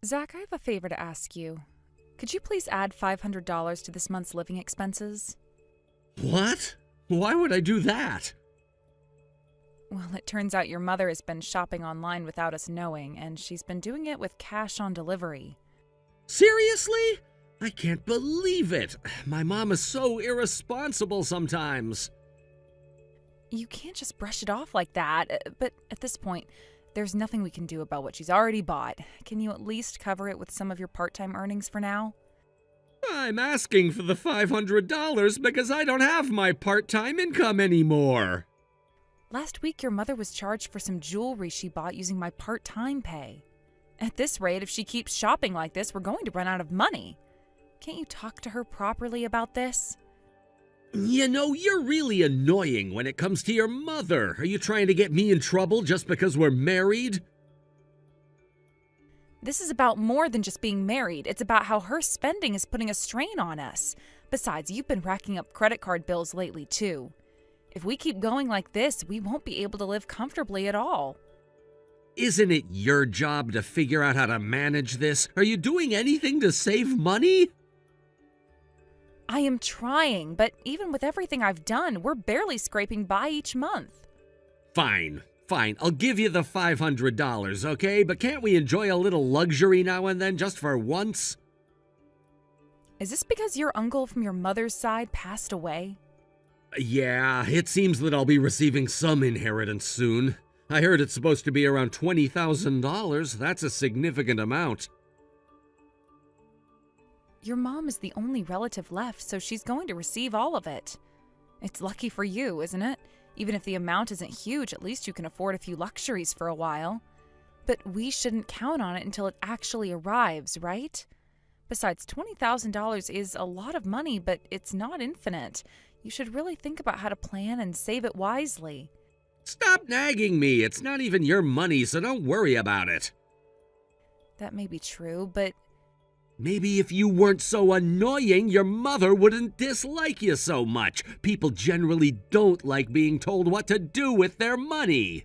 Zach, I have a favor to ask you. Could you please add $500 to this month's living expenses? What? Why would I do that? Well, it turns out your mother has been shopping online without us knowing, and she's been doing it with cash on delivery. Seriously? I can't believe it. My mom is so irresponsible sometimes. You can't just brush it off like that, but at this point, there's nothing we can do about what she's already bought. Can you at least cover it with some of your part-time earnings for now? I'm asking for the $500 because I don't have my part-time income anymore. Last week, your mother was charged for some jewelry she bought using my part-time pay. At this rate, if she keeps shopping like this, we're going to run out of money. Can't you talk to her properly about this? You know, you're really annoying when it comes to your mother. Are you trying to get me in trouble just because we're married? This is about more than just being married. It's about how her spending is putting a strain on us. Besides, you've been racking up credit card bills lately, too. If we keep going like this, we won't be able to live comfortably at all. Isn't it your job to figure out how to manage this? Are you doing anything to save money? I am trying, but even with everything I've done, we're barely scraping by each month. Fine. I'll give you the $500, okay? But can't we enjoy a little luxury now and then just for once? Is this because your uncle from your mother's side passed away? Yeah, it seems that I'll be receiving some inheritance soon. I heard it's supposed to be around $20,000. That's a significant amount. Your mom is the only relative left, so she's going to receive all of it. It's lucky for you, isn't it? Even if the amount isn't huge, at least you can afford a few luxuries for a while. But we shouldn't count on it until it actually arrives, right? Besides, $20,000 is a lot of money, but it's not infinite. You should really think about how to plan and save it wisely. Stop nagging me. It's not even your money, so don't worry about it. That may be true, but maybe if you weren't so annoying, your mother wouldn't dislike you so much. People generally don't like being told what to do with their money.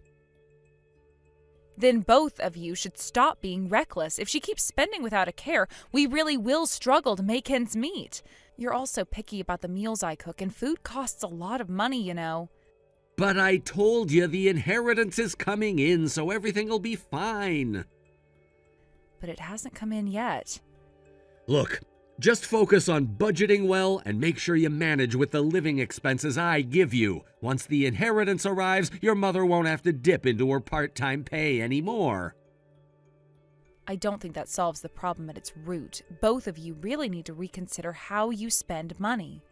then both of you should stop being reckless. If she keeps spending without a care, we really will struggle to make ends meet. You're also picky about the meals I cook, and food costs a lot of money, you know. But I told you the inheritance is coming in, so everything'll be fine. But it hasn't come in yet. Look, just focus on budgeting well and make sure you manage with the living expenses I give you. Once the inheritance arrives, your mother won't have to dip into her part-time pay anymore. I don't think that solves the problem at its root. Both of you really need to reconsider how you spend money.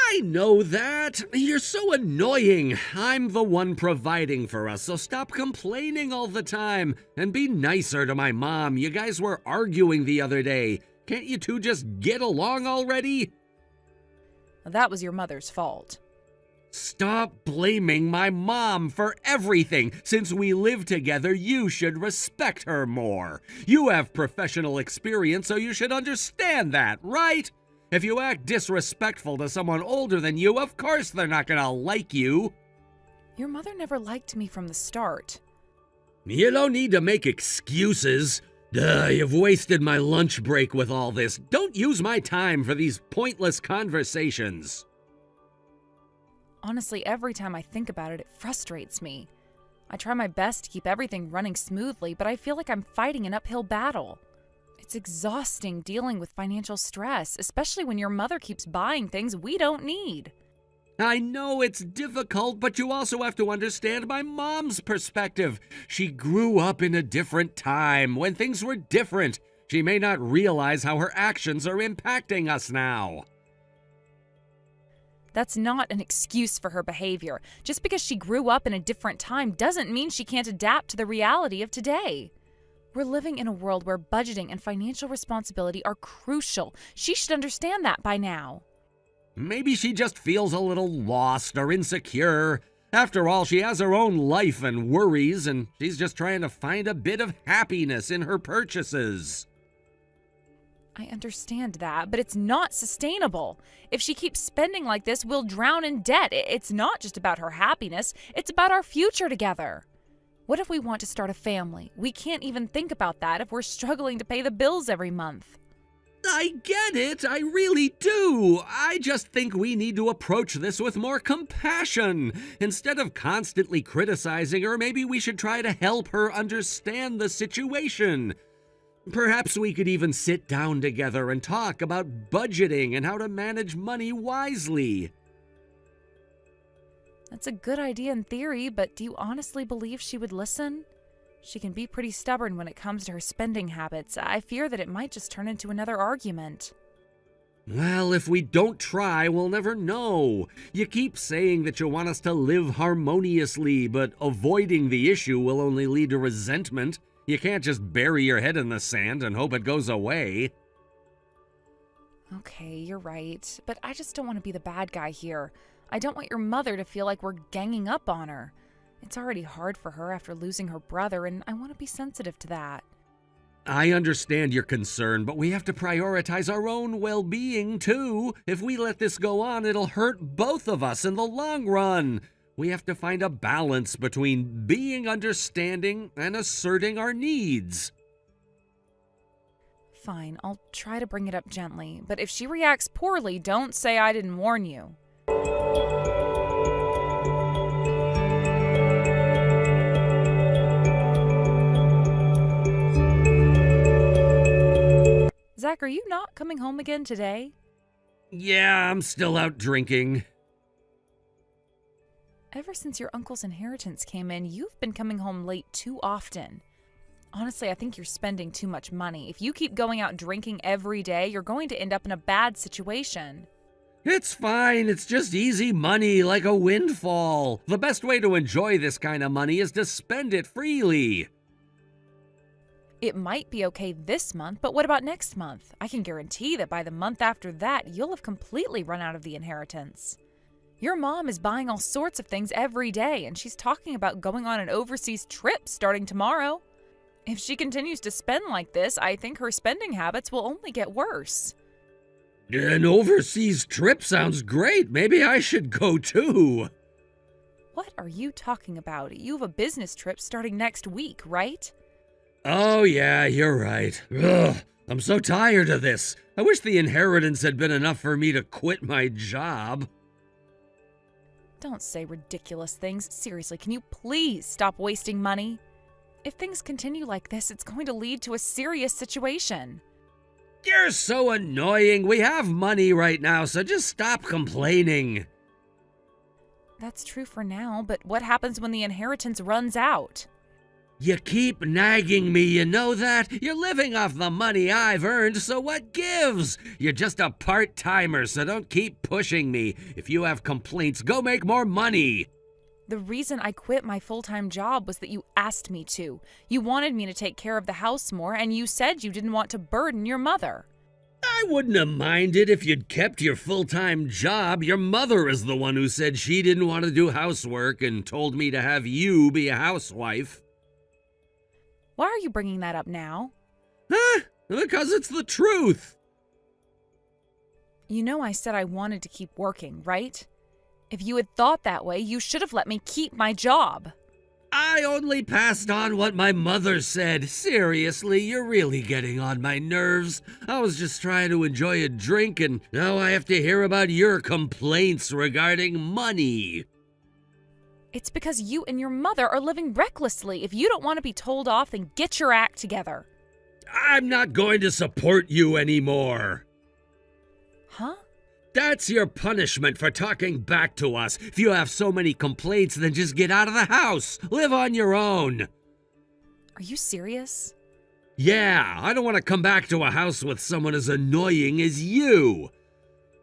I know that. You're so annoying. I'm the one providing for us, so stop complaining all the time and be nicer to my mom. You guys were arguing the other day. Can't you two just get along already? That was your mother's fault. Stop blaming my mom for everything. Since we live together, you should respect her more. You have professional experience, so you should understand that, right? If you act disrespectful to someone older than you, of course they're not gonna like you. Your mother never liked me from the start. You don't need to make excuses. You've wasted my lunch break with all this. Don't use my time for these pointless conversations. Honestly, every time I think about it, it frustrates me. I try my best to keep everything running smoothly, but I feel like I'm fighting an uphill battle. It's exhausting dealing with financial stress, especially when your mother keeps buying things we don't need. I know it's difficult, but you also have to understand my mom's perspective. She grew up in a different time, when things were different. She may not realize how her actions are impacting us now. That's not an excuse for her behavior. Just because she grew up in a different time doesn't mean she can't adapt to the reality of today. We're living in a world where budgeting and financial responsibility are crucial. She should understand that by now. Maybe she just feels a little lost or insecure. After all, she has her own life and worries, and she's just trying to find a bit of happiness in her purchases. I understand that, but it's not sustainable. If she keeps spending like this, we'll drown in debt. It's not just about her happiness, it's about our future together. What if we want to start a family? We can't even think about that if we're struggling to pay the bills every month. I get it, I really do. I just think we need to approach this with more compassion. Instead of constantly criticizing her, maybe we should try to help her understand the situation. Perhaps we could even sit down together and talk about budgeting and how to manage money wisely. That's a good idea in theory, but do you honestly believe she would listen? She can be pretty stubborn when it comes to her spending habits. I fear that it might just turn into another argument. Well, if we don't try, we'll never know. You keep saying that you want us to live harmoniously, but avoiding the issue will only lead to resentment. You can't just bury your head in the sand and hope it goes away. Okay, you're right, but I just don't want to be the bad guy here. I don't want your mother to feel like we're ganging up on her. It's already hard for her after losing her brother, and I want to be sensitive to that. I understand your concern, but we have to prioritize our own well-being, too. If we let this go on, it'll hurt both of us in the long run. We have to find a balance between being understanding and asserting our needs. Fine, I'll try to bring it up gently, but if she reacts poorly, don't say I didn't warn you. Zach, are you not coming home again today? Yeah, I'm still out drinking. Ever since your uncle's inheritance came in, you've been coming home late too often. Honestly, I think you're spending too much money. If you keep going out drinking every day, you're going to end up in a bad situation. It's fine, it's just easy money, like a windfall. The best way to enjoy this kind of money is to spend it freely. It might be okay this month, but what about next month? I can guarantee that by the month after that, you'll have completely run out of the inheritance. Your mom is buying all sorts of things every day, and she's talking about going on an overseas trip starting tomorrow. If she continues to spend like this, I think her spending habits will only get worse. An overseas trip sounds great. Maybe I should go too. What are you talking about? You have a business trip starting next week, right? Oh yeah, you're right. Ugh, I'm so tired of this. I wish the inheritance had been enough for me to quit my job. Don't say ridiculous things. Seriously, can you please stop wasting money? If things continue like this, it's going to lead to a serious situation. You're so annoying. We have money right now, so just stop complaining. That's true for now, but what happens when the inheritance runs out? You keep nagging me, you know that? You're living off the money I've earned, so what gives? You're just a part-timer, so don't keep pushing me. If you have complaints, go make more money. The reason I quit my full-time job was that you asked me to. You wanted me to take care of the house more, and you said you didn't want to burden your mother. I wouldn't have minded if you'd kept your full-time job. Your mother is the one who said she didn't want to do housework and told me to have you be a housewife. Why are you bringing that up now? Huh? Because it's the truth. You know I said I wanted to keep working, right? If you had thought that way, you should have let me keep my job. I only passed on what my mother said. Seriously, you're really getting on my nerves. I was just trying to enjoy a drink, and now I have to hear about your complaints regarding money. It's because you and your mother are living recklessly. If you don't want to be told off, then get your act together. I'm not going to support you anymore. Huh? That's your punishment for talking back to us. If you have so many complaints, then just get out of the house. Live on your own. Are you serious? Yeah, I don't want to come back to a house with someone as annoying as you.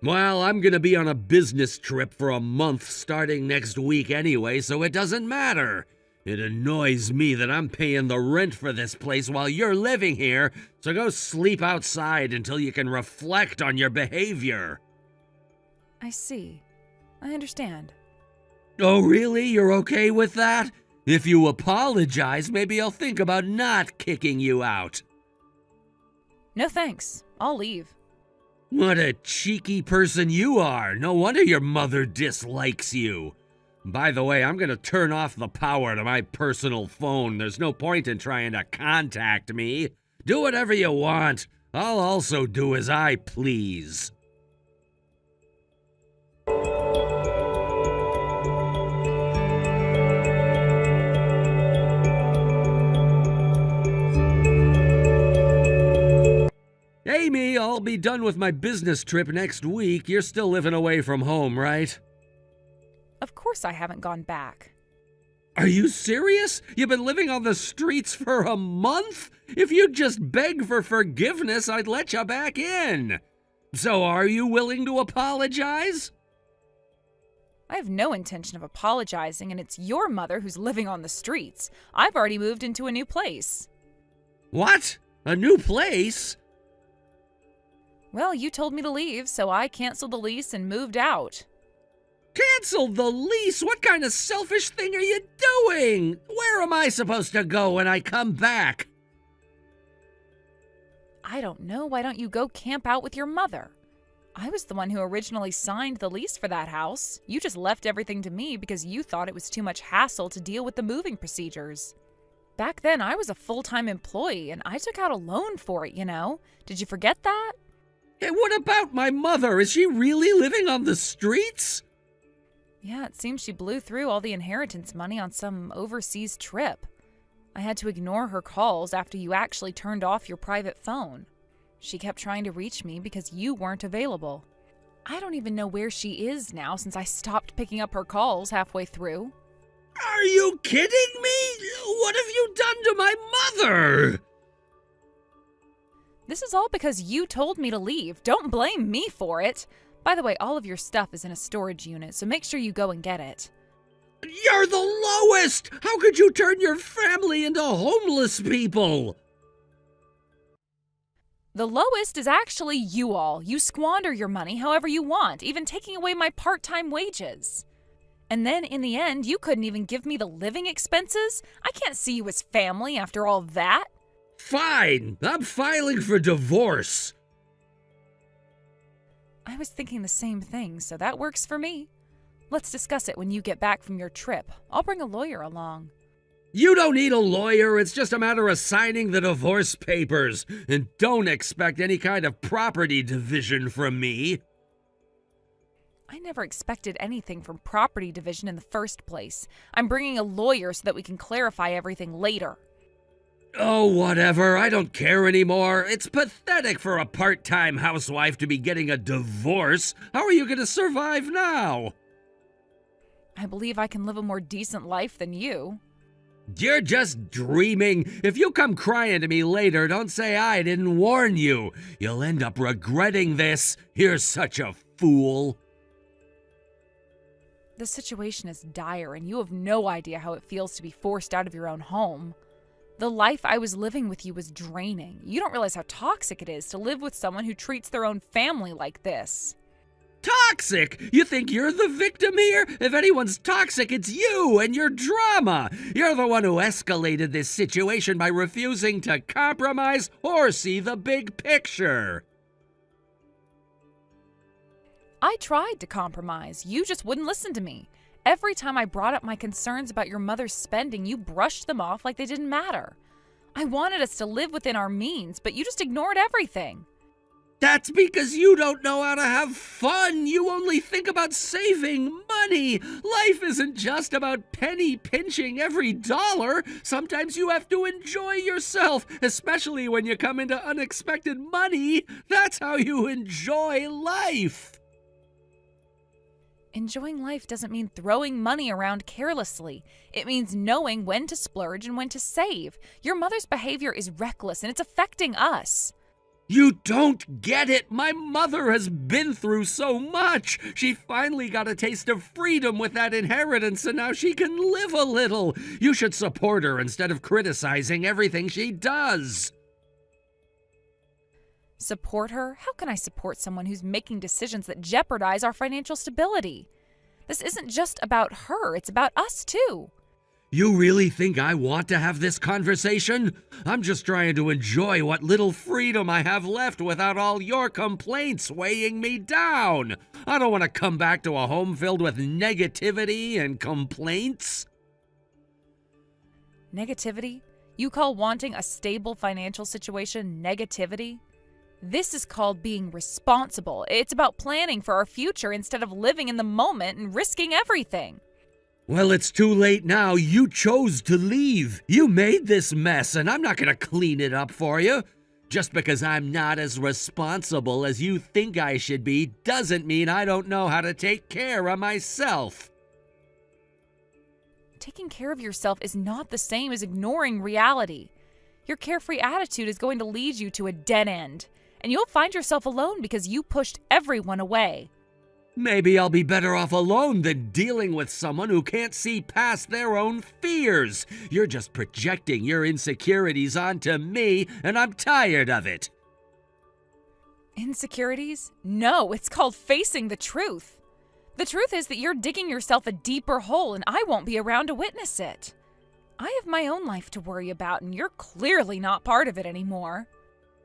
Well, I'm gonna be on a business trip for a month starting next week anyway, so it doesn't matter. It annoys me that I'm paying the rent for this place while you're living here, so go sleep outside until you can reflect on your behavior. I see. I understand. Oh, really? You're okay with that? If you apologize, maybe I'll think about not kicking you out. No thanks. I'll leave. What a cheeky person you are. No wonder your mother dislikes you. By the way, I'm gonna turn off the power to my personal phone. There's no point in trying to contact me. Do whatever you want. I'll also do as I please. Amy, I'll be done with my business trip next week. You're still living away from home, right? Of course I haven't gone back. Are you serious? You've been living on the streets for a month? If you'd just beg for forgiveness, I'd let you back in. So are you willing to apologize? I have no intention of apologizing, and it's your mother who's living on the streets. I've already moved into a new place. What? A new place? Well, you told me to leave, so I canceled the lease and moved out. Canceled the lease? What kind of selfish thing are you doing? Where am I supposed to go when I come back? I don't know. Why don't you go camp out with your mother? I was the one who originally signed the lease for that house. You just left everything to me because you thought it was too much hassle to deal with the moving procedures. Back then, I was a full-time employee, and I took out a loan for it, you know? Did you forget that? Hey, what about my mother? Is she really living on the streets? Yeah, it seems she blew through all the inheritance money on some overseas trip. I had to ignore her calls after you actually turned off your private phone. She kept trying to reach me because you weren't available. I don't even know where she is now since I stopped picking up her calls halfway through. Are you kidding me? What have you done to my mother? This is all because you told me to leave. Don't blame me for it. By the way, all of your stuff is in a storage unit, so make sure you go and get it. You're the lowest! How could you turn your family into homeless people? The lowest is actually you all. You squander your money however you want, even taking away my part-time wages. And then, in the end, you couldn't even give me the living expenses? I can't see you as family after all that. Fine, I'm filing for divorce. I was thinking the same thing, so that works for me. Let's discuss it when you get back from your trip. I'll bring a lawyer along. You don't need a lawyer, it's just a matter of signing the divorce papers. And don't expect any kind of property division from me. I never expected anything from property division in the first place. I'm bringing a lawyer so that we can clarify everything later. Oh, whatever. I don't care anymore. It's pathetic for a part-time housewife to be getting a divorce. How are you going to survive now? I believe I can live a more decent life than you. You're just dreaming. If you come crying to me later, don't say I didn't warn you. You'll end up regretting this. You're such a fool. The situation is dire, and you have no idea how it feels to be forced out of your own home. The life I was living with you was draining. You don't realize how toxic it is to live with someone who treats their own family like this. Toxic? You think you're the victim here? If anyone's toxic, it's you and your drama. You're the one who escalated this situation by refusing to compromise or see the big picture. I tried to compromise. You just wouldn't listen to me. Every time I brought up my concerns about your mother's spending, you brushed them off like they didn't matter. I wanted us to live within our means, but you just ignored everything. That's because you don't know how to have fun. You only think about saving money. Life isn't just about penny pinching every dollar. Sometimes you have to enjoy yourself, especially when you come into unexpected money. That's how you enjoy life. Enjoying life doesn't mean throwing money around carelessly. It means knowing when to splurge and when to save. Your mother's behavior is reckless and it's affecting us. You don't get it. My mother has been through so much. She finally got a taste of freedom with that inheritance, and now she can live a little. You should support her instead of criticizing everything she does. Support her? How can I support someone who's making decisions that jeopardize our financial stability? This isn't just about her, it's about us too. You really think I want to have this conversation? I'm just trying to enjoy what little freedom I have left without all your complaints weighing me down. I don't want to come back to a home filled with negativity and complaints. Negativity? You call wanting a stable financial situation negativity? This is called being responsible. It's about planning for our future instead of living in the moment and risking everything. Well, it's too late now. You chose to leave. You made this mess, and I'm not going to clean it up for you. Just because I'm not as responsible as you think I should be doesn't mean I don't know how to take care of myself. Taking care of yourself is not the same as ignoring reality. Your carefree attitude is going to lead you to a dead end, and you'll find yourself alone because you pushed everyone away. Maybe I'll be better off alone than dealing with someone who can't see past their own fears. You're just projecting your insecurities onto me, and I'm tired of it. Insecurities? No, it's called facing the truth. The truth is that you're digging yourself a deeper hole, and I won't be around to witness it. I have my own life to worry about, and you're clearly not part of it anymore.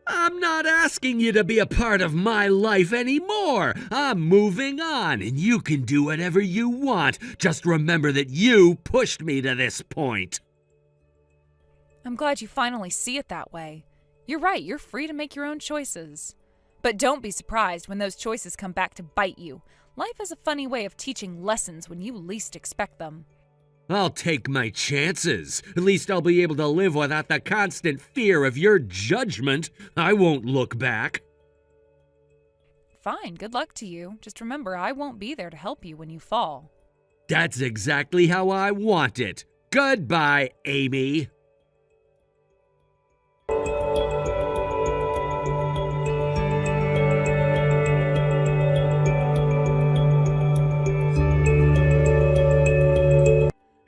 I'm not asking you to be a part of my life anymore. I'm moving on, and you can do whatever you want. Just remember that you pushed me to this point. I'm glad you finally see it that way. You're right, you're free to make your own choices. But don't be surprised when those choices come back to bite you. Life has a funny way of teaching lessons when you least expect them. I'll take my chances. At least I'll be able to live without the constant fear of your judgment. I won't look back. Fine, good luck to you. Just remember, I won't be there to help you when you fall. That's exactly how I want it. Goodbye, Amy.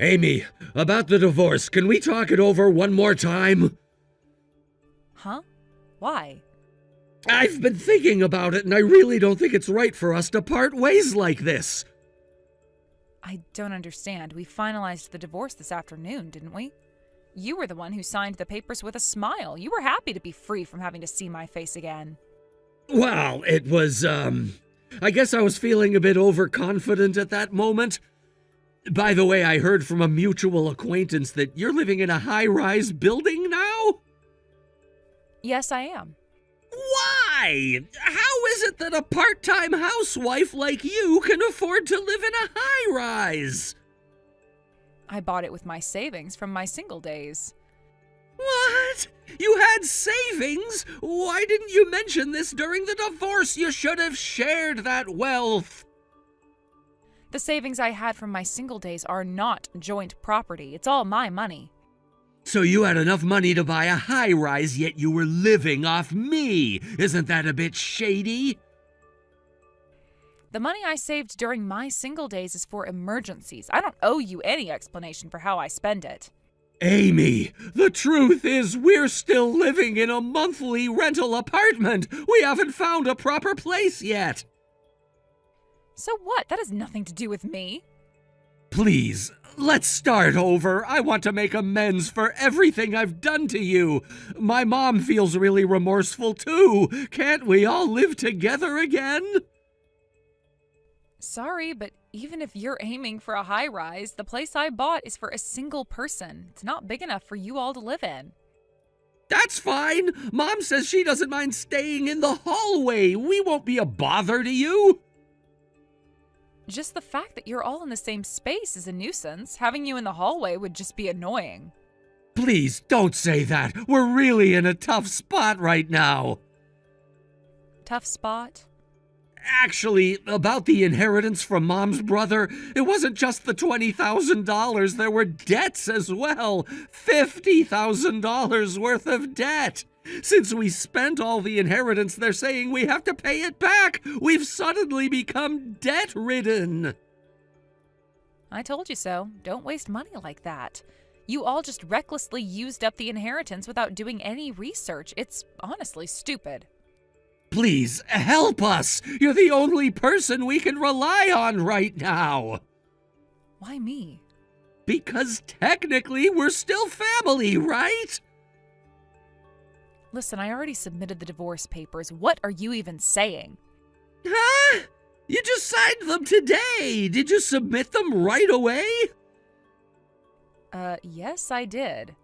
Amy, about the divorce, can we talk it over one more time? Huh? Why? I've been thinking about it, and I really don't think it's right for us to part ways like this. I don't understand. We finalized the divorce this afternoon, didn't we? You were the one who signed the papers with a smile. You were happy to be free from having to see my face again. Well, it was, I guess I was feeling a bit overconfident at that moment. By the way, I heard from a mutual acquaintance that you're living in a high-rise building now? Yes, I am. Why? How is it that a part-time housewife like you can afford to live in a high-rise? I bought it with my savings from my single days. What? You had savings? Why didn't you mention this during the divorce? You should have shared that wealth. The savings I had from my single days are not joint property. It's all my money. So you had enough money to buy a high-rise, yet you were living off me. Isn't that a bit shady? The money I saved during my single days is for emergencies. I don't owe you any explanation for how I spend it. Amy, the truth is we're still living in a monthly rental apartment. We haven't found a proper place yet. So what? That has nothing to do with me. Please, let's start over. I want to make amends for everything I've done to you. My mom feels really remorseful too. Can't we all live together again? Sorry, but even if you're aiming for a high rise, the place I bought is for a single person. It's not big enough for you all to live in. That's fine. Mom says she doesn't mind staying in the hallway. We won't be a bother to you. Just the fact that you're all in the same space is a nuisance. Having you in the hallway would just be annoying. Please don't say that. We're really in a tough spot right now. Tough spot? Actually, about the inheritance from Mom's brother, it wasn't just the $20,000. There were debts as well. $50,000 worth of debt. Since we spent all the inheritance, they're saying we have to pay it back. We've suddenly become debt-ridden. I told you so. Don't waste money like that. You all just recklessly used up the inheritance without doing any research. It's honestly stupid. Please, help us. You're the only person we can rely on right now. Why me? Because technically we're still family, right? Listen, I already submitted the divorce papers. What are you even saying? Huh? You just signed them today. Did you submit them right away? Yes, I did.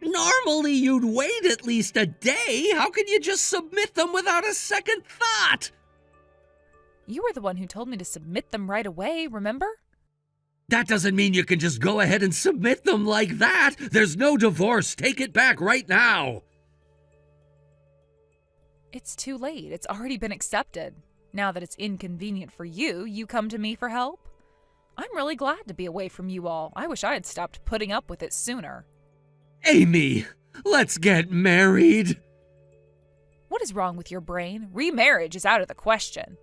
Normally you'd wait at least a day. How can you just submit them without a second thought? You were the one who told me to submit them right away, remember? That doesn't mean you can just go ahead and submit them like that. There's no divorce. Take it back right now. It's too late. It's already been accepted. Now that it's inconvenient for you, you come to me for help? I'm really glad to be away from you all. I wish I had stopped putting up with it sooner. Amy, let's get married. What is wrong with your brain? Remarriage is out of the question.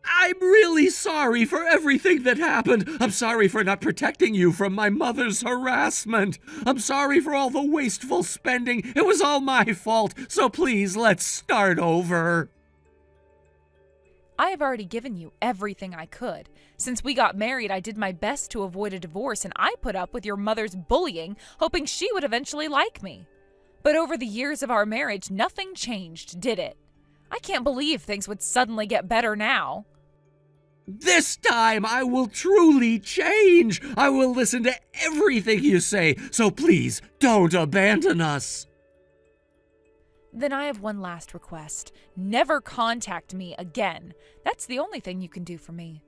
I'm really sorry for everything that happened. I'm sorry for not protecting you from my mother's harassment. I'm sorry for all the wasteful spending. It was all my fault, so please let's start over. I have already given you everything I could. Since we got married, I did my best to avoid a divorce, and I put up with your mother's bullying, hoping she would eventually like me. But over the years of our marriage, nothing changed, did it? I can't believe things would suddenly get better now. This time I will truly change. I will listen to everything you say, so please don't abandon us. Then I have one last request. Never contact me again. That's the only thing you can do for me.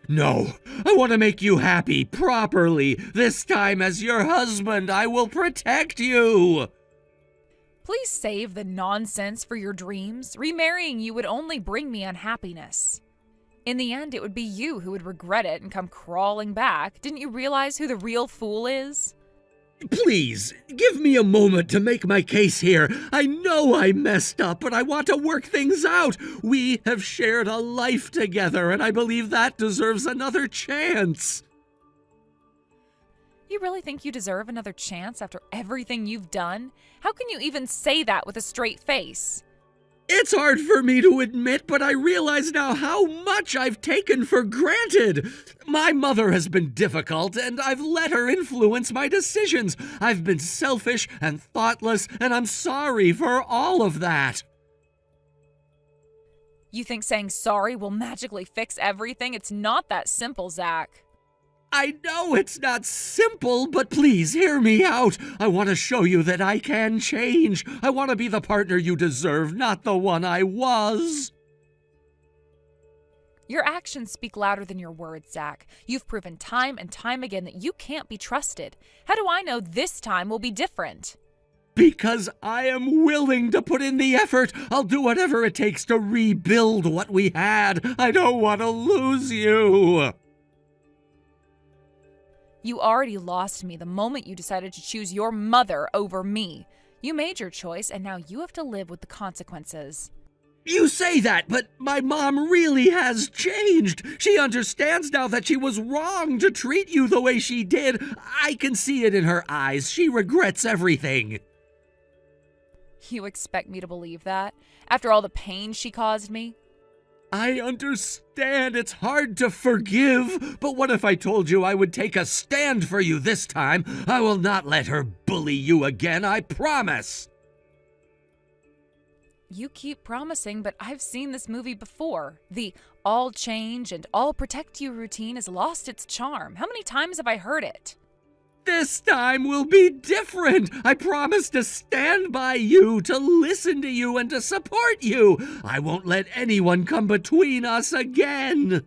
No, I want to make you happy properly. This time as your husband, I will protect you. Please save the nonsense for your dreams. Remarrying you would only bring me unhappiness. In the end, it would be you who would regret it and come crawling back. Didn't you realize who the real fool is? Please, give me a moment to make my case here. I know I messed up, but I want to work things out. We have shared a life together, and I believe that deserves another chance. You really think you deserve another chance after everything you've done? How can you even say that with a straight face? It's hard for me to admit, but I realize now how much I've taken for granted. My mother has been difficult, and I've let her influence my decisions. I've been selfish and thoughtless, and I'm sorry for all of that. You think saying sorry will magically fix everything? It's not that simple, Zach. I know it's not simple, but please hear me out. I want to show you that I can change. I want to be the partner you deserve, not the one I was. Your actions speak louder than your words, Zach. You've proven time and time again that you can't be trusted. How do I know this time will be different? Because I am willing to put in the effort. I'll do whatever it takes to rebuild what we had. I don't want to lose you. You already lost me the moment you decided to choose your mother over me. You made your choice, and now you have to live with the consequences. You say that, but my mom really has changed. She understands now that she was wrong to treat you the way she did. I can see it in her eyes. She regrets everything. You expect me to believe that? After all the pain she caused me? I understand it's hard to forgive, but what if I told you I would take a stand for you this time? I will not let her bully you again, I promise. You keep promising, but I've seen this movie before. The all change and all protect you routine has lost its charm. How many times have I heard it? This time will be different. I promise to stand by you, to listen to you, and to support you. I won't let anyone come between us again.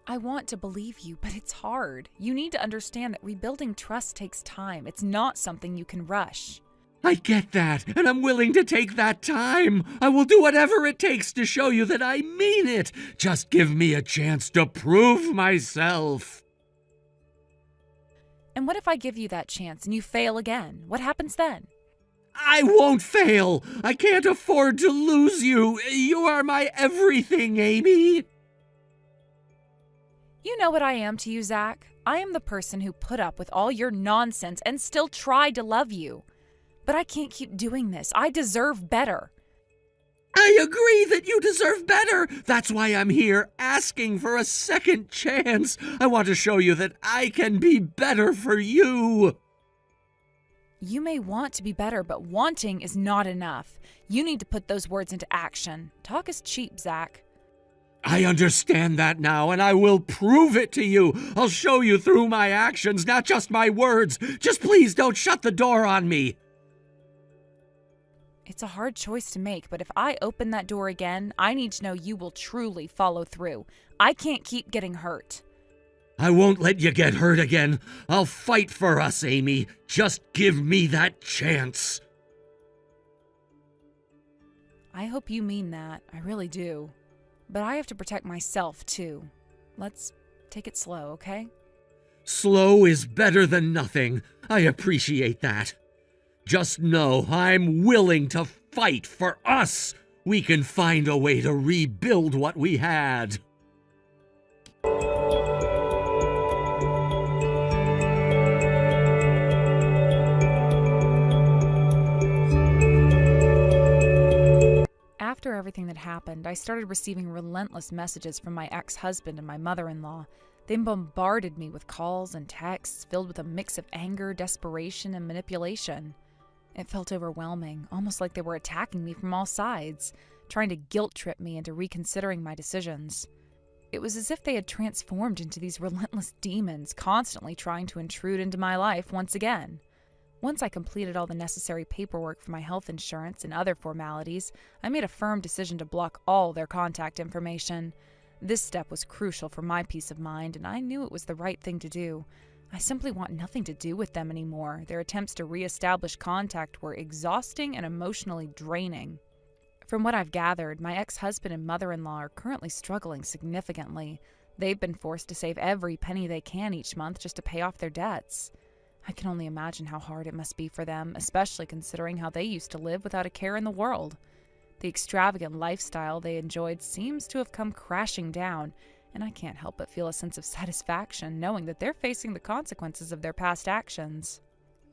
I want to believe you, but it's hard. You need to understand that rebuilding trust takes time. It's not something you can rush. I get that, and I'm willing to take that time. I will do whatever it takes to show you that I mean it. Just give me a chance to prove myself. And what if I give you that chance and you fail again? What happens then? I won't fail. I can't afford to lose you. You are my everything, Amy. You know what I am to you, Zach. I am the person who put up with all your nonsense and still tried to love you. But I can't keep doing this. I deserve better. I agree that you deserve better. That's why I'm here, asking for a second chance. I want to show you that I can be better for you. You may want to be better, but wanting is not enough. You need to put those words into action. Talk is cheap, Zach. I understand that now, and I will prove it to you. I'll show you through my actions, not just my words. Just please don't shut the door on me. It's a hard choice to make, but if I open that door again, I need to know you will truly follow through. I can't keep getting hurt. I won't let you get hurt again. I'll fight for us, Amy. Just give me that chance. I hope you mean that. I really do. But I have to protect myself, too. Let's take it slow, okay? Slow is better than nothing. I appreciate that. Just know I'm willing to fight for us. We can find a way to rebuild what we had. After everything that happened, I started receiving relentless messages from my ex-husband and my mother-in-law. They bombarded me with calls and texts filled with a mix of anger, desperation, and manipulation. It felt overwhelming, almost like they were attacking me from all sides, trying to guilt-trip me into reconsidering my decisions. It was as if they had transformed into these relentless demons, constantly trying to intrude into my life once again. Once I completed all the necessary paperwork for my health insurance and other formalities, I made a firm decision to block all their contact information. This step was crucial for my peace of mind, and I knew it was the right thing to do. I simply want nothing to do with them anymore. Their attempts to re-establish contact were exhausting and emotionally draining. From what I've gathered, my ex-husband and mother-in-law are currently struggling significantly. They've been forced to save every penny they can each month just to pay off their debts. I can only imagine how hard it must be for them, especially considering how they used to live without a care in the world. The extravagant lifestyle they enjoyed seems to have come crashing down, and I can't help but feel a sense of satisfaction knowing that they're facing the consequences of their past actions.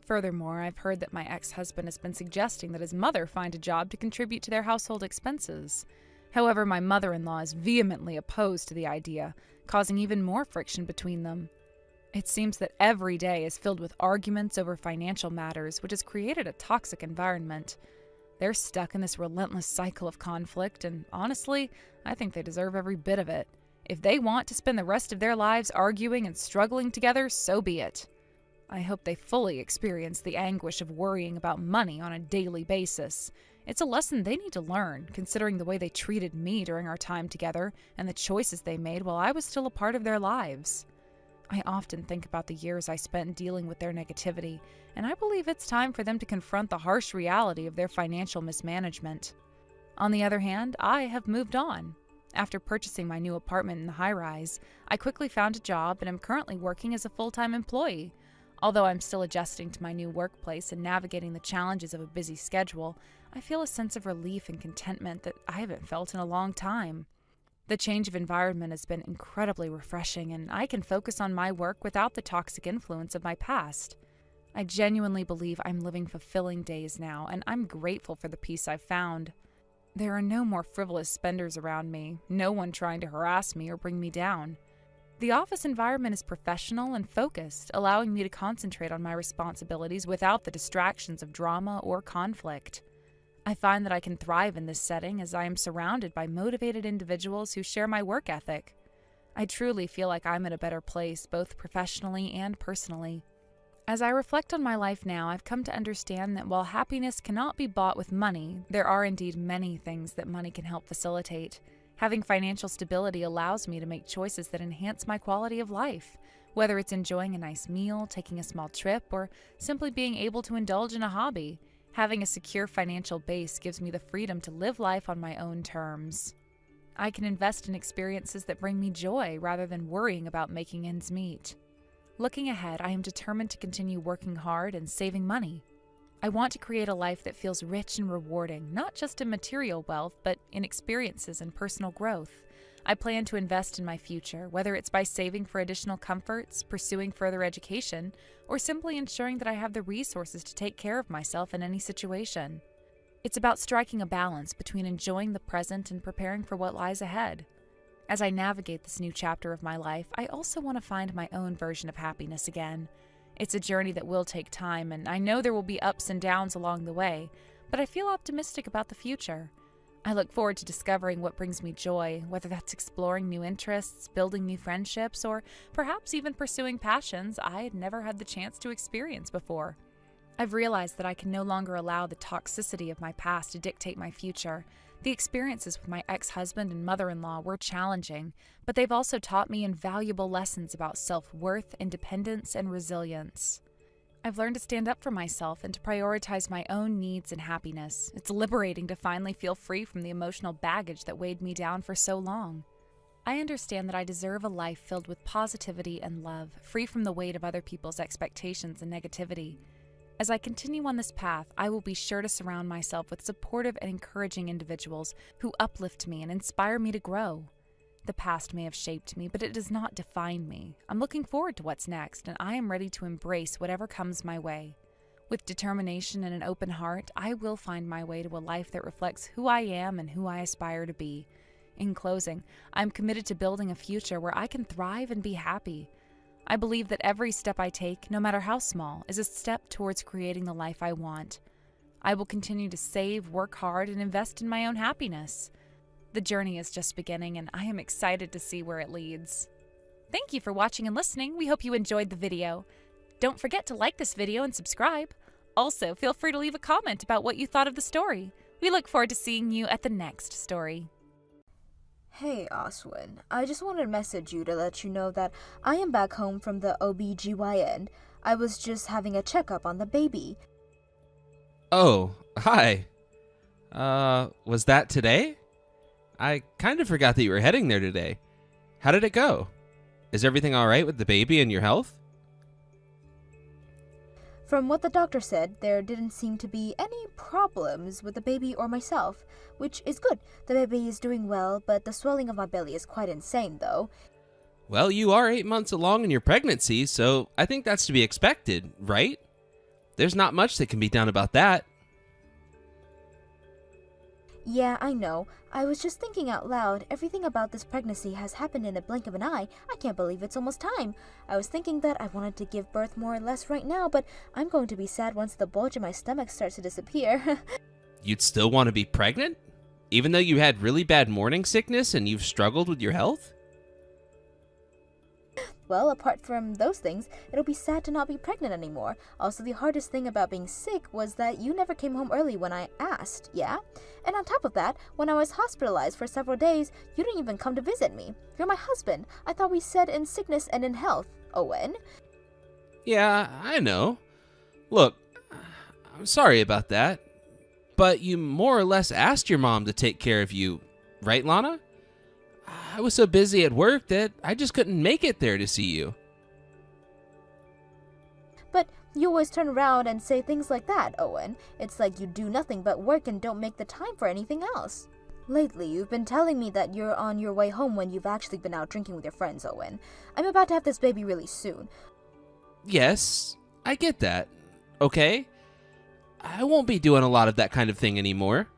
Furthermore, I've heard that my ex-husband has been suggesting that his mother find a job to contribute to their household expenses. However, my mother-in-law is vehemently opposed to the idea, causing even more friction between them. It seems that every day is filled with arguments over financial matters, which has created a toxic environment. They're stuck in this relentless cycle of conflict, and honestly, I think they deserve every bit of it. If they want to spend the rest of their lives arguing and struggling together, so be it. I hope they fully experience the anguish of worrying about money on a daily basis. It's a lesson they need to learn, considering the way they treated me during our time together and the choices they made while I was still a part of their lives. I often think about the years I spent dealing with their negativity, and I believe it's time for them to confront the harsh reality of their financial mismanagement. On the other hand, I have moved on. After purchasing my new apartment in the high-rise, I quickly found a job and am currently working as a full-time employee. Although I'm still adjusting to my new workplace and navigating the challenges of a busy schedule, I feel a sense of relief and contentment that I haven't felt in a long time. The change of environment has been incredibly refreshing, and I can focus on my work without the toxic influence of my past. I genuinely believe I'm living fulfilling days now, and I'm grateful for the peace I've found. There are no more frivolous spenders around me, no one trying to harass me or bring me down. The office environment is professional and focused, allowing me to concentrate on my responsibilities without the distractions of drama or conflict. I find that I can thrive in this setting as I am surrounded by motivated individuals who share my work ethic. I truly feel like I'm in a better place, both professionally and personally. As I reflect on my life now, I've come to understand that while happiness cannot be bought with money, there are indeed many things that money can help facilitate. Having financial stability allows me to make choices that enhance my quality of life, whether it's enjoying a nice meal, taking a small trip, or simply being able to indulge in a hobby. Having a secure financial base gives me the freedom to live life on my own terms. I can invest in experiences that bring me joy rather than worrying about making ends meet. Looking ahead, I am determined to continue working hard and saving money. I want to create a life that feels rich and rewarding, not just in material wealth, but in experiences and personal growth. I plan to invest in my future, whether it's by saving for additional comforts, pursuing further education, or simply ensuring that I have the resources to take care of myself in any situation. It's about striking a balance between enjoying the present and preparing for what lies ahead. As I navigate this new chapter of my life, I also want to find my own version of happiness again. It's a journey that will take time, and I know there will be ups and downs along the way, but I feel optimistic about the future. I look forward to discovering what brings me joy, whether that's exploring new interests, building new friendships, or perhaps even pursuing passions I had never had the chance to experience before. I've realized that I can no longer allow the toxicity of my past to dictate my future. The experiences with my ex-husband and mother-in-law were challenging, but they've also taught me invaluable lessons about self-worth, independence, and resilience. I've learned to stand up for myself and to prioritize my own needs and happiness. It's liberating to finally feel free from the emotional baggage that weighed me down for so long. I understand that I deserve a life filled with positivity and love, free from the weight of other people's expectations and negativity. As I continue on this path, I will be sure to surround myself with supportive and encouraging individuals who uplift me and inspire me to grow. The past may have shaped me, but it does not define me. I'm looking forward to what's next, and I am ready to embrace whatever comes my way. With determination and an open heart, I will find my way to a life that reflects who I am and who I aspire to be. In closing, I'm committed to building a future where I can thrive and be happy. I believe that every step I take, no matter how small, is a step towards creating the life I want. I will continue to save, work hard, and invest in my own happiness. The journey is just beginning, and I am excited to see where it leads. Thank you for watching and listening. We hope you enjoyed the video. Don't forget to like this video and subscribe. Also, feel free to leave a comment about what you thought of the story. We look forward to seeing you at the next story. Hey Oswin, I just wanted to message you to let you know that I am back home from the OBGYN. I was just having a checkup on the baby. Oh, hi. Was that today? I kind of forgot that you were heading there today. How did it go? Is everything all right with the baby and your health? From what the doctor said, there didn't seem to be any problems with the baby or myself, which is good. The baby is doing well, but the swelling of my belly is quite insane, though. Well, you are 8 months along in your pregnancy, so I think that's to be expected, right? There's not much that can be done about that. Yeah, I know. I was just thinking out loud. Everything about this pregnancy has happened in a blink of an eye. I can't believe it's almost time. I was thinking that I wanted to give birth more or less right now, but I'm going to be sad once the bulge in my stomach starts to disappear. You'd still want to be pregnant? Even though you had really bad morning sickness and you've struggled with your health? Well, apart from those things, it'll be sad to not be pregnant anymore. Also, the hardest thing about being sick was that you never came home early when I asked, yeah? And on top of that, when I was hospitalized for several days, you didn't even come to visit me. You're my husband. I thought we said in sickness and in health, Owen. Yeah, I know. Look, I'm sorry about that, but you more or less asked your mom to take care of you, right, Lana? I was so busy at work that I just couldn't make it there to see you. But you always turn around and say things like that, Owen. It's like you do nothing but work and don't make the time for anything else. Lately, you've been telling me that you're on your way home when you've actually been out drinking with your friends, Owen. I'm about to have this baby really soon. Yes, I get that. Okay? I won't be doing a lot of that kind of thing anymore.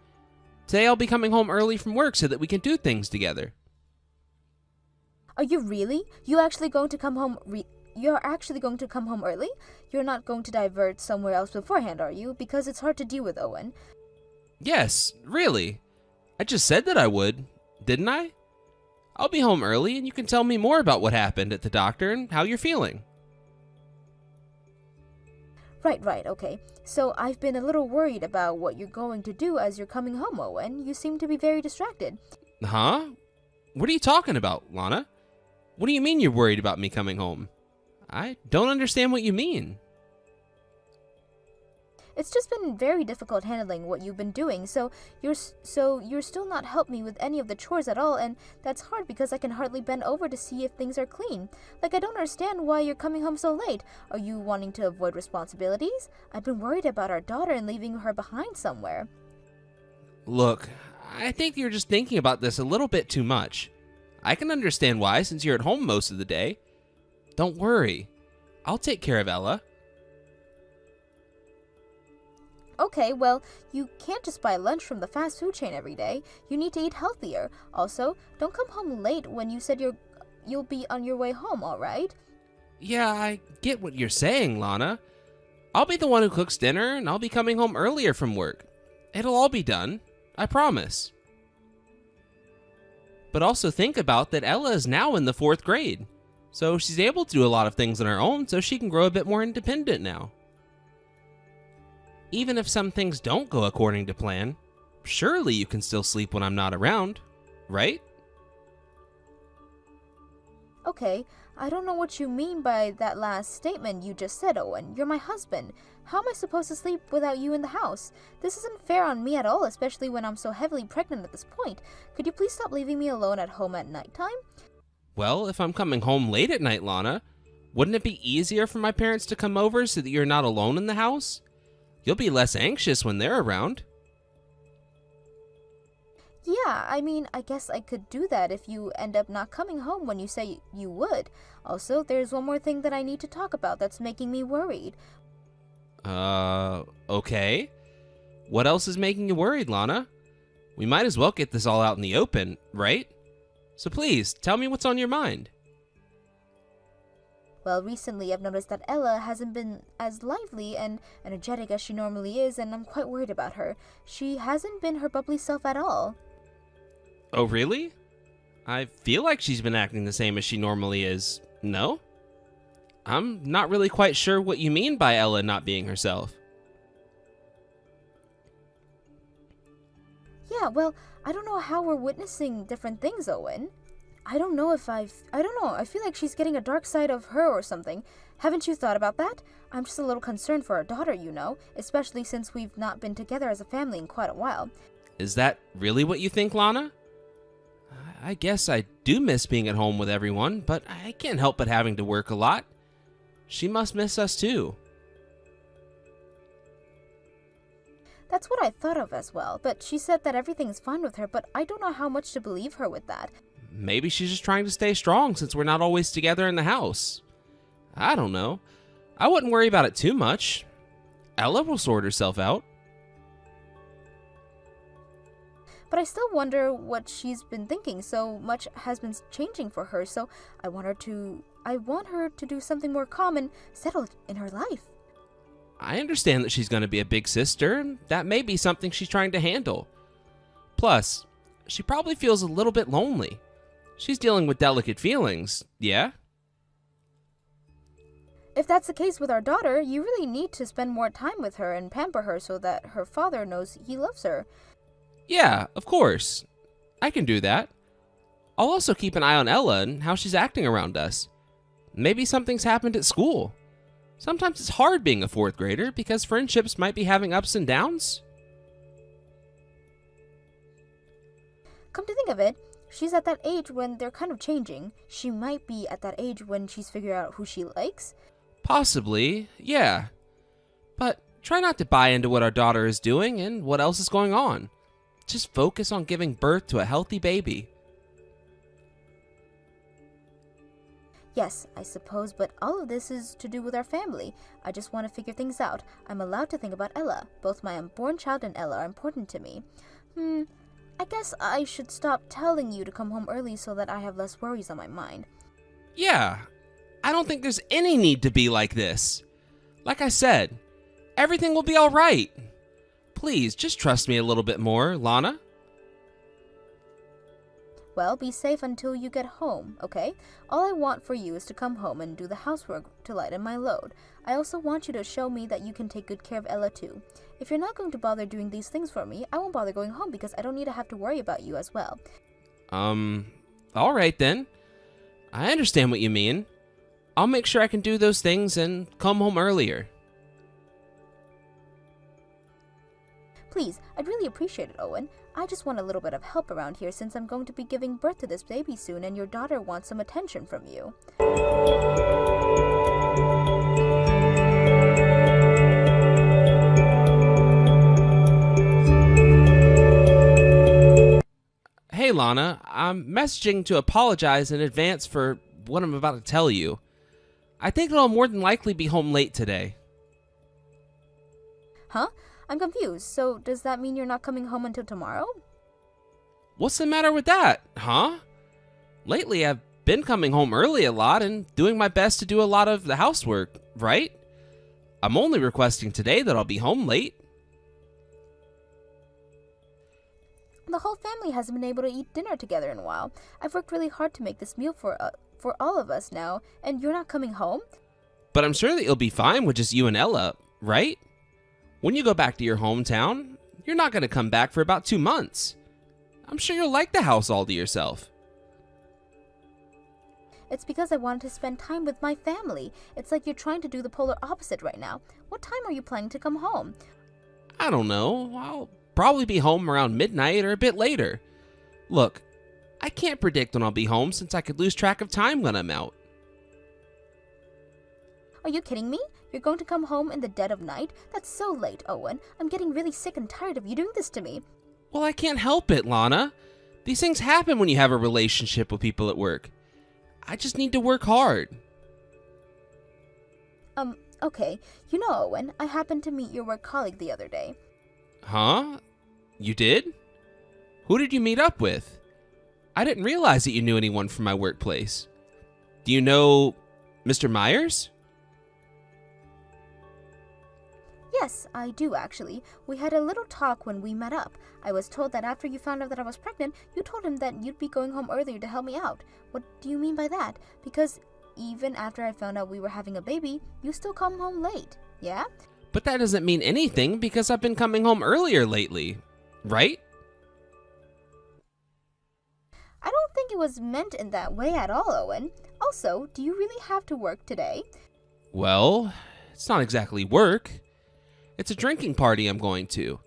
Today I'll be coming home early from work so that we can do things together. Are you really? You're actually going to come home early? You're not going to divert somewhere else beforehand, are you? Because it's hard to deal with, Owen. Yes, really. I just said that I would, didn't I? I'll be home early and you can tell me more about what happened at the doctor and how you're feeling. Right, okay. So I've been a little worried about what you're going to do as you're coming home, Owen. You seem to be very distracted. Huh? What are you talking about, Lana? What do you mean you're worried about me coming home? I don't understand what you mean. It's just been very difficult handling what you've been doing, so you're still not helped me with any of the chores at all, and that's hard because I can hardly bend over to see if things are clean. Like, I don't understand why you're coming home so late. Are you wanting to avoid responsibilities? I've been worried about our daughter and leaving her behind somewhere. Look, I think you're just thinking about this a little bit too much. I can understand why, since you're at home most of the day. Don't worry. I'll take care of Ella. Okay, well, you can't just buy lunch from the fast food chain every day. You need to eat healthier. Also, don't come home late when you said you'll be on your way home, all right? Yeah, I get what you're saying, Lana. I'll be the one who cooks dinner, and I'll be coming home earlier from work. It'll all be done. I promise. But also think about that Ella is now in the 4th grade. So she's able to do a lot of things on her own, so she can grow a bit more independent now. Even if some things don't go according to plan, surely you can still sleep when I'm not around, right? Okay, I don't know what you mean by that last statement you just said, Owen. You're my husband. How am I supposed to sleep without you in the house? This isn't fair on me at all, especially when I'm so heavily pregnant at this point. Could you please stop leaving me alone at home at nighttime? Well, if I'm coming home late at night, Lana, wouldn't it be easier for my parents to come over so that you're not alone in the house? You'll be less anxious when they're around. Yeah, I mean, I guess I could do that if you end up not coming home when you say you would. Also, there's one more thing that I need to talk about that's making me worried. Okay. What else is making you worried, Lana? We might as well get this all out in the open, right? So please, tell me what's on your mind. Well, recently I've noticed that Ella hasn't been as lively and energetic as she normally is, and I'm quite worried about her. She hasn't been her bubbly self at all. Oh, really? I feel like she's been acting the same as she normally is. No? I'm not really quite sure what you mean by Ella not being herself. Yeah, well, I don't know how we're witnessing different things, Owen. I don't know. I feel like she's getting a dark side of her or something. Haven't you thought about that? I'm just a little concerned for our daughter, you know, especially since we've not been together as a family in quite a while. Is that really what you think, Lana? I guess I do miss being at home with everyone, but I can't help but having to work a lot. She must miss us too. That's what I thought of as well, but she said that everything's fine with her, but I don't know how much to believe her with that. Maybe she's just trying to stay strong since we're not always together in the house. I don't know. I wouldn't worry about it too much. Ella will sort herself out. But I still wonder what she's been thinking. So much has been changing for her, so I want her to do something more calm and settled in her life. I understand that she's going to be a big sister, and that may be something she's trying to handle. Plus, she probably feels a little bit lonely. She's dealing with delicate feelings, yeah? If that's the case with our daughter, you really need to spend more time with her and pamper her so that her father knows he loves her. Yeah, of course. I can do that. I'll also keep an eye on Ella and how she's acting around us. Maybe something's happened at school. Sometimes it's hard being a 4th grader because friendships might be having ups and downs. Come to think of it, she's at that age when they're kind of changing. She might be at that age when she's figured out who she likes. Possibly, yeah. But try not to buy into what our daughter is doing and what else is going on. Just focus on giving birth to a healthy baby. Yes, I suppose, but all of this is to do with our family. I just want to figure things out. I'm allowed to think about Ella. Both my unborn child and Ella are important to me. I guess I should stop telling you to come home early so that I have less worries on my mind. Yeah, I don't think there's any need to be like this. Like I said, everything will be all right. Please, just trust me a little bit more, Lana. Well, be safe until you get home, okay? All I want for you is to come home and do the housework to lighten my load. I also want you to show me that you can take good care of Ella too. If you're not going to bother doing these things for me, I won't bother going home because I don't need to have to worry about you as well. All right then. I understand what you mean. I'll make sure I can do those things and come home earlier. Please, I'd really appreciate it, Owen. I just want a little bit of help around here since I'm going to be giving birth to this baby soon and your daughter wants some attention from you. Hey Lana, I'm messaging to apologize in advance for what I'm about to tell you. I think that I'll more than likely be home late today. Huh? I'm confused. So does that mean you're not coming home until tomorrow? What's the matter with that, huh? Lately, I've been coming home early a lot and doing my best to do a lot of the housework, right? I'm only requesting today that I'll be home late. The whole family hasn't been able to eat dinner together in a while. I've worked really hard to make this meal for all of us now, and you're not coming home? But I'm sure that you'll be fine with just you and Ella, right? When you go back to your hometown, you're not going to come back for about 2 months. I'm sure you'll like the house all to yourself. It's because I wanted to spend time with my family. It's like you're trying to do the polar opposite right now. What time are you planning to come home? I don't know. I'll probably be home around midnight or a bit later. Look, I can't predict when I'll be home since I could lose track of time when I'm out. Are you kidding me? You're going to come home in the dead of night? That's so late, Owen. I'm getting really sick and tired of you doing this to me. Well, I can't help it, Lana. These things happen when you have a relationship with people at work. I just need to work hard. Okay. You know, Owen, I happened to meet your work colleague the other day. Huh? You did? Who did you meet up with? I didn't realize that you knew anyone from my workplace. Do you know Mr. Myers? Yes, I do actually. We had a little talk when we met up. I was told that after you found out that I was pregnant, you told him that you'd be going home earlier to help me out. What do you mean by that? Because even after I found out we were having a baby, you still come home late, yeah? But that doesn't mean anything because I've been coming home earlier lately, right? I don't think it was meant in that way at all, Owen. Also, do you really have to work today? Well, it's not exactly work. It's a drinking party I'm going to.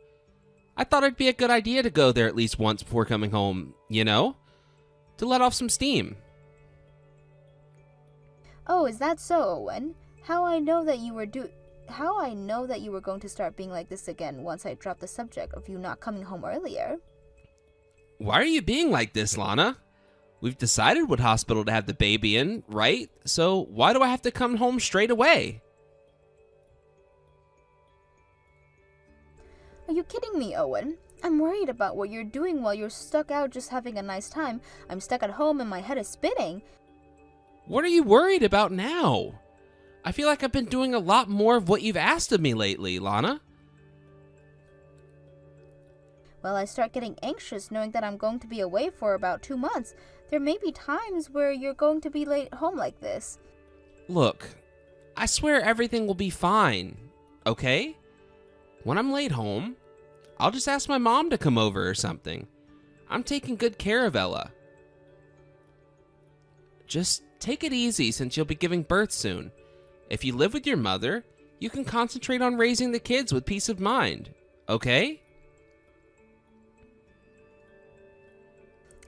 I thought it'd be a good idea to go there at least once before coming home, you know? To let off some steam. Oh, is that so, Owen? How I know that you were going to start being like this again once I dropped the subject of you not coming home earlier. Why are you being like this, Lana? We've decided what hospital to have the baby in, right? So why do I have to come home straight away? Are you kidding me, Owen? I'm worried about what you're doing while you're stuck out just having a nice time. I'm stuck at home and my head is spinning. What are you worried about now? I feel like I've been doing a lot more of what you've asked of me lately, Lana. Well, I start getting anxious knowing that I'm going to be away for about 2 months. There may be times where you're going to be late home like this. Look, I swear everything will be fine, okay? When I'm late home, I'll just ask my mom to come over or something. I'm taking good care of Ella. Just take it easy since you'll be giving birth soon. If you live with your mother, you can concentrate on raising the kids with peace of mind, okay?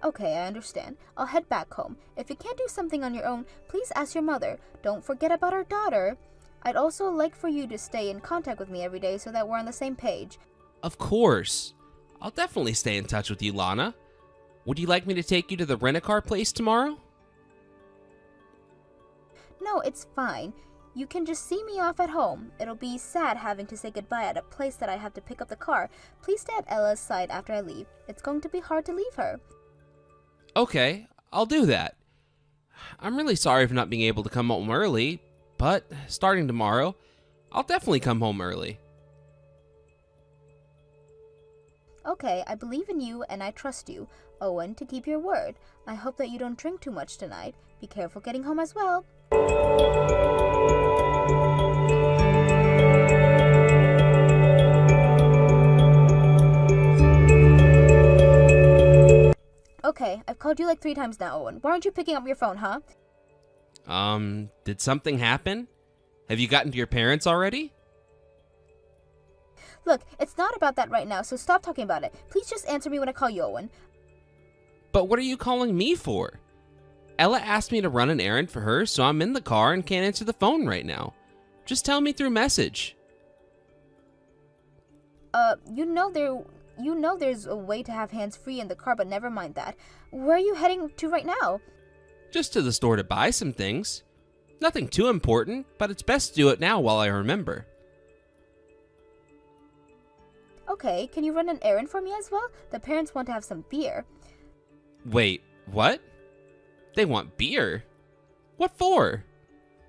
Okay, I understand. I'll head back home. If you can't do something on your own, please ask your mother. Don't forget about our daughter. I'd also like for you to stay in contact with me every day so that we're on the same page. Of course. I'll definitely stay in touch with you, Lana. Would you like me to take you to the rent-a-car place tomorrow? No, it's fine. You can just see me off at home. It'll be sad having to say goodbye at a place that I have to pick up the car. Please stay at Ella's side after I leave. It's going to be hard to leave her. Okay, I'll do that. I'm really sorry for not being able to come home early, but starting tomorrow, I'll definitely come home early. Okay, I believe in you and I trust you, Owen, to keep your word. I hope that you don't drink too much tonight. Be careful getting home as well. Okay, I've called you like 3 times now, Owen. Why aren't you picking up your phone, huh? Did something happen? Have you gotten to your parents already? Look, it's not about that right now, so stop talking about it. Please just answer me when I call you, Owen. But what are you calling me for? Ella asked me to run an errand for her, so I'm in the car and can't answer the phone right now. Just tell me through message. You know there's a way to have hands free in the car, but never mind that. Where are you heading to right now? Just to the store to buy some things. Nothing too important, but it's best to do it now while I remember. Okay, can you run an errand for me as well? The parents want to have some beer. Wait, what? They want beer? What for?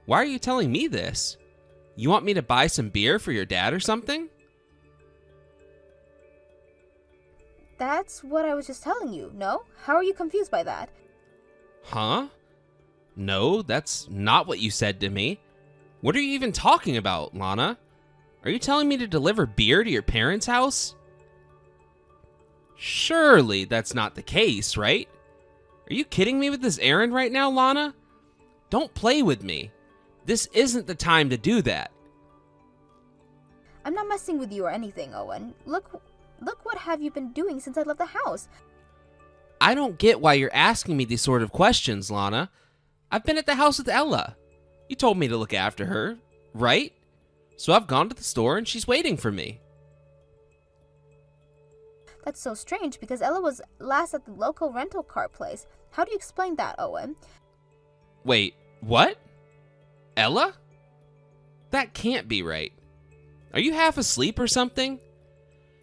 Why are you telling me this? You want me to buy some beer for your dad or something? That's what I was just telling you, no? How are you confused by that? Huh? No, that's not what you said to me. What are you even talking about, Lana? Are you telling me to deliver beer to your parents' house? Surely that's not the case, right? Are you kidding me with this errand right now, Lana? Don't play with me. This isn't the time to do that. I'm not messing with you or anything, Owen. Look what have you been doing since I left the house? I don't get why you're asking me these sort of questions, Lana. I've been at the house with Ella. You told me to look after her, right? So I've gone to the store and she's waiting for me. That's so strange because Ella was last at the local rental car place. How do you explain that, Owen? Wait, what? Ella? That can't be right. Are you half asleep or something?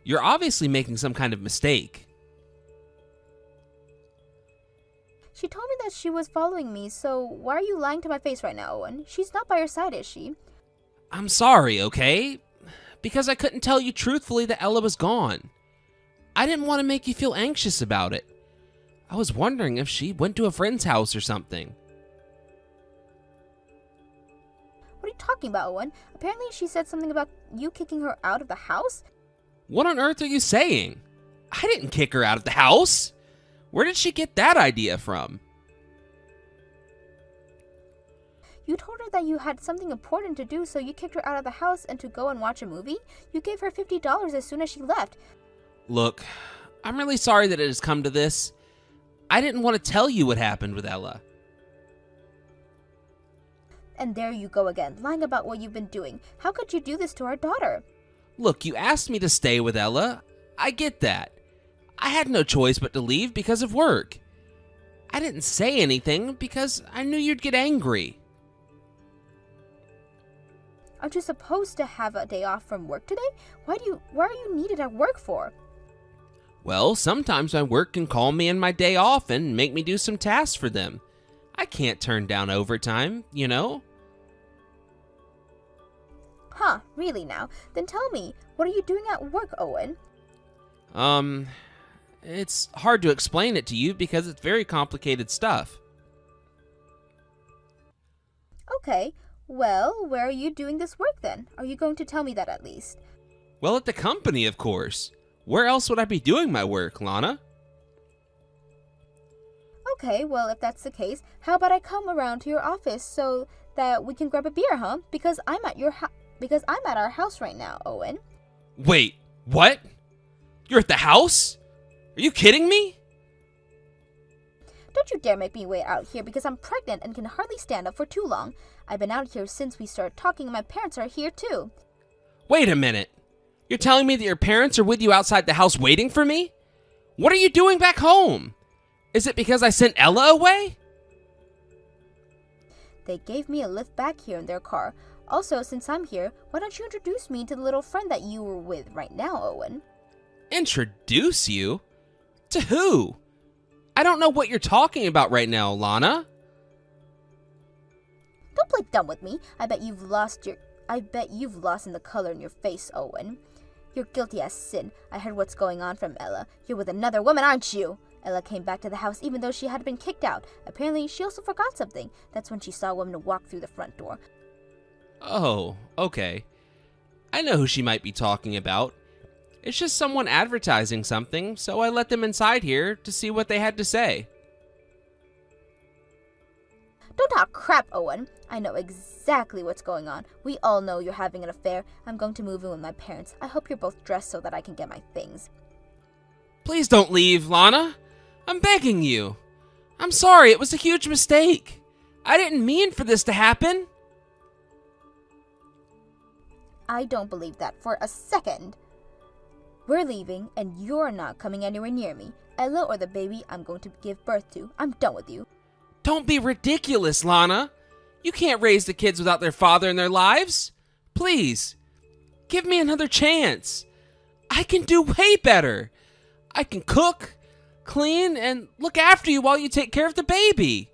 You're obviously making some kind of mistake. She told me that she was following me, so why are you lying to my face right now, Owen? She's not by your side, is she? I'm sorry, okay? Because I couldn't tell you truthfully that Ella was gone. I didn't want to make you feel anxious about it. I was wondering if she went to a friend's house or something. What are you talking about, Owen? Apparently she said something about you kicking her out of the house? What on earth are you saying? I didn't kick her out of the house. Where did she get that idea from? You told her that you had something important to do, so you kicked her out of the house and to go and watch a movie? You gave her $50 as soon as she left. Look, I'm really sorry that it has come to this. I didn't want to tell you what happened with Ella. And there you go again, lying about what you've been doing. How could you do this to our daughter? Look, you asked me to stay with Ella. I get that. I had no choice but to leave because of work. I didn't say anything because I knew you'd get angry. Aren't you supposed to have a day off from work today? Why are you needed at work for? Well, sometimes my work can call me on my day off and make me do some tasks for them. I can't turn down overtime, you know? Huh, really now? Then tell me, what are you doing at work, Owen? It's hard to explain it to you because it's very complicated stuff. Okay, well, where are you doing this work then? Are you going to tell me that at least? Well, at the company, of course. Where else would I be doing my work, Lana? Okay, well, if that's the case, how about I come around to your office so that we can grab a beer, huh? Because I'm at our house right now, Owen. Wait, what? You're at the house? Are you kidding me? Don't you dare make me wait out here because I'm pregnant and can hardly stand up for too long. I've been out here since we started talking and my parents are here too. Wait a minute. You're telling me that your parents are with you outside the house waiting for me? What are you doing back home? Is it because I sent Ella away? They gave me a lift back here in their car. Also, since I'm here, why don't you introduce me to the little friend that you were with right now, Owen? Introduce you? To who? I don't know what you're talking about right now, Lana. Don't play dumb with me. I bet you've lost in the color in your face, Owen. You're guilty as sin. I heard what's going on from Ella. You're with another woman, aren't you? Ella came back to the house even though she had been kicked out. Apparently, she also forgot something. That's when she saw a woman walk through the front door. Oh, okay. I know who she might be talking about. It's just someone advertising something, so I let them inside here to see what they had to say. Don't talk crap, Owen. I know exactly what's going on. We all know you're having an affair. I'm going to move in with my parents. I hope you're both dressed so that I can get my things. Please don't leave, Lana. I'm begging you. I'm sorry, it was a huge mistake. I didn't mean for this to happen. I don't believe that for a second. We're leaving, and you're not coming anywhere near me. Ella or the baby I'm going to give birth to. I'm done with you. Don't be ridiculous, Lana. You can't raise the kids without their father in their lives. Please, give me another chance. I can do way better. I can cook, clean, and look after you while you take care of the baby.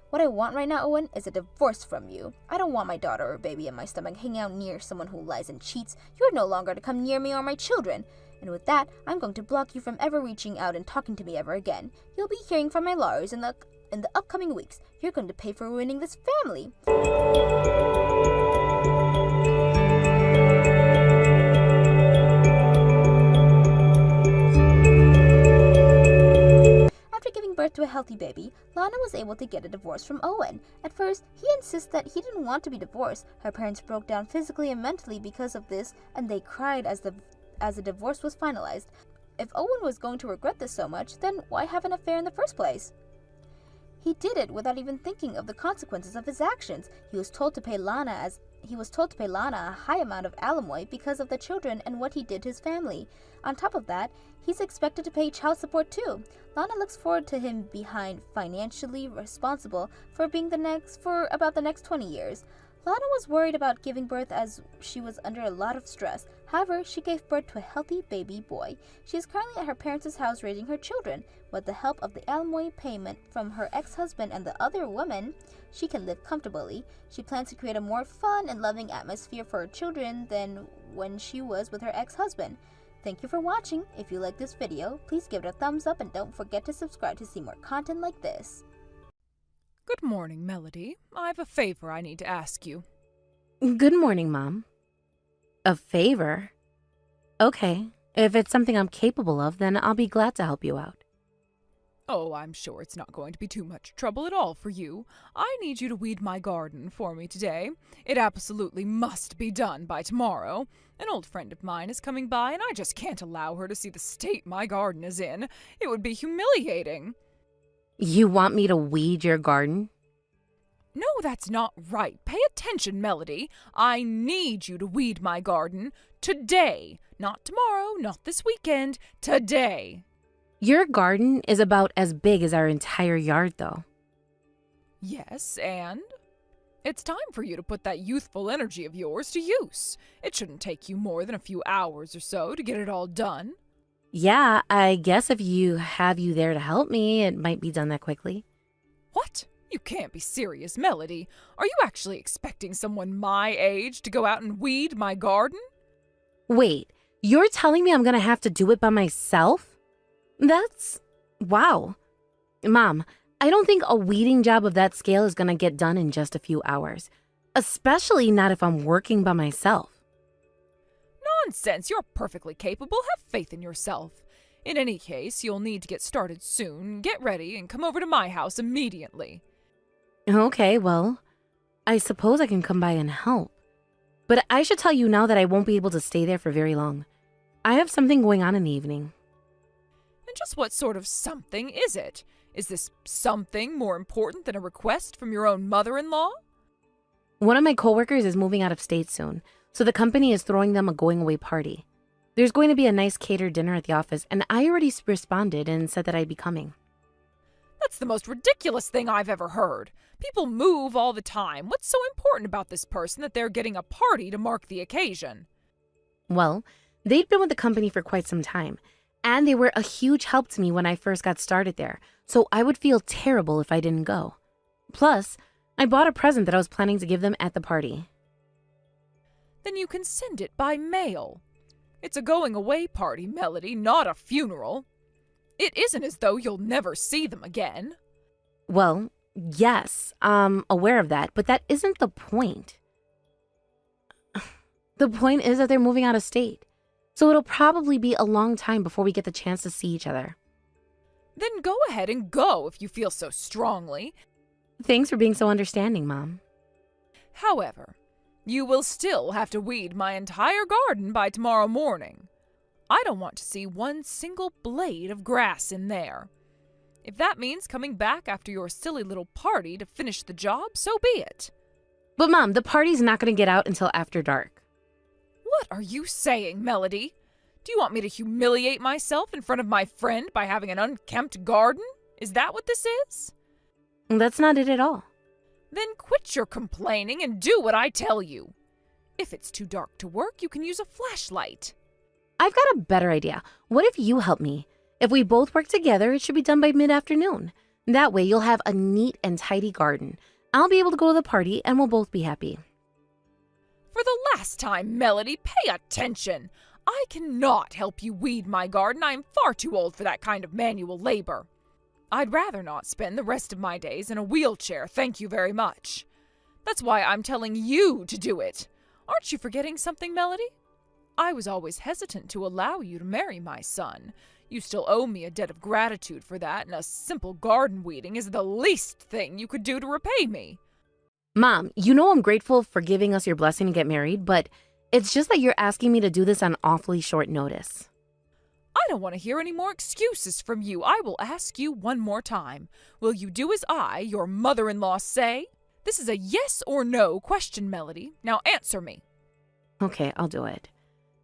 What I want right now, Owen, is a divorce from you. I don't want my daughter or baby in my stomach hanging out near someone who lies and cheats. You are no longer to come near me or my children. And with that, I'm going to block you from ever reaching out and talking to me ever again. You'll be hearing from my lawyers in the upcoming weeks. You're going to pay for ruining this family. After giving birth to a healthy baby, Lana was able to get a divorce from Owen. At first, he insists that he didn't want to be divorced. Her parents broke down physically and mentally because of this, and they cried as the divorce was finalized. If Owen was going to regret this so much, then why have an affair in the first place? He did it without even thinking of the consequences of his actions. He was told to pay Lana a high amount of alimony because of the children and what he did to his family. On top of that, he's expected to pay child support too. Lana looks forward to him being financially responsible for about the next 20 years. Lana was worried about giving birth as she was under a lot of stress. However, she gave birth to a healthy baby boy. She is currently at her parents' house raising her children. With the help of the alimony payment from her ex-husband and the other woman, she can live comfortably. She plans to create a more fun and loving atmosphere for her children than when she was with her ex-husband. Thank you for watching. If you like this video, please give it a thumbs up and don't forget to subscribe to see more content like this. Good morning, Melody. I have a favor I need to ask you. Good morning, Mom. A favor? Okay, if it's something I'm capable of, then I'll be glad to help you out. Oh, I'm sure it's not going to be too much trouble at all for you. I need you to weed my garden for me today. It absolutely must be done by tomorrow. An old friend of mine is coming by, and I just can't allow her to see the state my garden is in. It would be humiliating. You want me to weed your garden? No, that's not right. Pay attention, Melody. I need you to weed my garden today. Not tomorrow, not this weekend. Today. Your garden is about as big as our entire yard, though. Yes, and? It's time for you to put that youthful energy of yours to use. It shouldn't take you more than a few hours or so to get it all done. Yeah, I guess if you have you there to help me, it might be done that quickly. What? You can't be serious, Melody. Are you actually expecting someone my age to go out and weed my garden? Wait, you're telling me I'm gonna have to do it by myself? Wow. Mom, I don't think a weeding job of that scale is gonna get done in just a few hours. Especially not if I'm working by myself. Nonsense, you're perfectly capable. Have faith in yourself. In any case, you'll need to get started soon. Get ready and come over to my house immediately. Okay, well, I suppose I can come by and help. But I should tell you now that I won't be able to stay there for very long. I have something going on in the evening. And just what sort of something is it? Is this something more important than a request from your own mother-in-law? One of my coworkers is moving out of state soon, so the company is throwing them a going-away party. There's going to be a nice catered dinner at the office, and I already responded and said that I'd be coming. That's the most ridiculous thing I've ever heard. People move all the time. What's so important about this person that they're getting a party to mark the occasion? Well, they'd been with the company for quite some time, and they were a huge help to me when I first got started there, so I would feel terrible if I didn't go. Plus, I bought a present that I was planning to give them at the party. Then you can send it by mail. It's a going-away party, Melody, not a funeral. It isn't as though you'll never see them again. Well, yes, I'm aware of that, but that isn't the point. The point is that they're moving out of state, so it'll probably be a long time before we get the chance to see each other. Then go ahead and go if you feel so strongly. Thanks for being so understanding, Mom. However, you will still have to weed my entire garden by tomorrow morning. I don't want to see one single blade of grass in there. If that means coming back after your silly little party to finish the job, so be it. But Mom, the party's not going to get out until after dark. What are you saying, Melody? Do you want me to humiliate myself in front of my friend by having an unkempt garden? Is that what this is? That's not it at all. Then quit your complaining and do what I tell you. If it's too dark to work, you can use a flashlight. I've got a better idea. What if you help me? If we both work together, it should be done by mid-afternoon. That way, you'll have a neat and tidy garden. I'll be able to go to the party, and we'll both be happy. For the last time, Melody, pay attention. I cannot help you weed my garden. I am far too old for that kind of manual labor. I'd rather not spend the rest of my days in a wheelchair, thank you very much. That's why I'm telling you to do it. Aren't you forgetting something, Melody? I was always hesitant to allow you to marry my son. You still owe me a debt of gratitude for that, and a simple garden weeding is the least thing you could do to repay me. Mom, you know I'm grateful for giving us your blessing to get married, but it's just that you're asking me to do this on awfully short notice. I don't want to hear any more excuses from you. I will ask you one more time. Will you do as I, your mother-in-law, say? This is a yes or no question, Melody. Now answer me. Okay, I'll do it.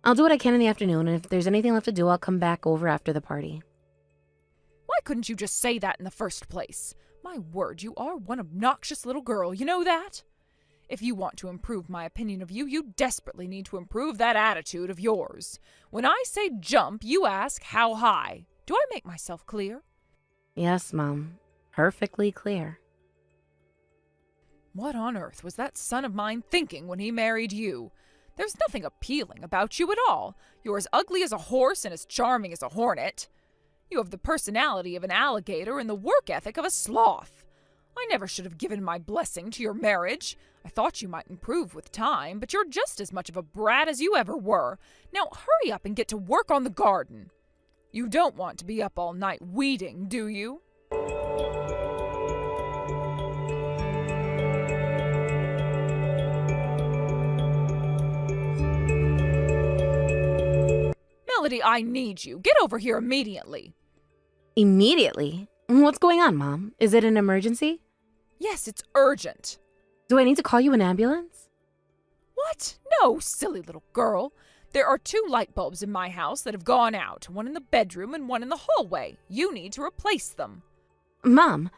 I'll do what I can in the afternoon, and if there's anything left to do, I'll come back over after the party. Why couldn't you just say that in the first place? My word, you are one obnoxious little girl, you know that? If you want to improve my opinion of you, you desperately need to improve that attitude of yours. When I say jump, you ask how high. Do I make myself clear? Yes, Mom. Perfectly clear. What on earth was that son of mine thinking when he married you? There's nothing appealing about you at all. You're as ugly as a horse and as charming as a hornet. You have the personality of an alligator and the work ethic of a sloth. I never should have given my blessing to your marriage. I thought you might improve with time, but you're just as much of a brat as you ever were. Now hurry up and get to work on the garden. You don't want to be up all night weeding, do you? Melody, I need you. Get over here immediately. Immediately? What's going on, Mom? Is it an emergency? Yes, it's urgent. Do I need to call you an ambulance? What? No, silly little girl. There are 2 light bulbs in my house that have gone out, one in the bedroom and one in the hallway. You need to replace them. Mom,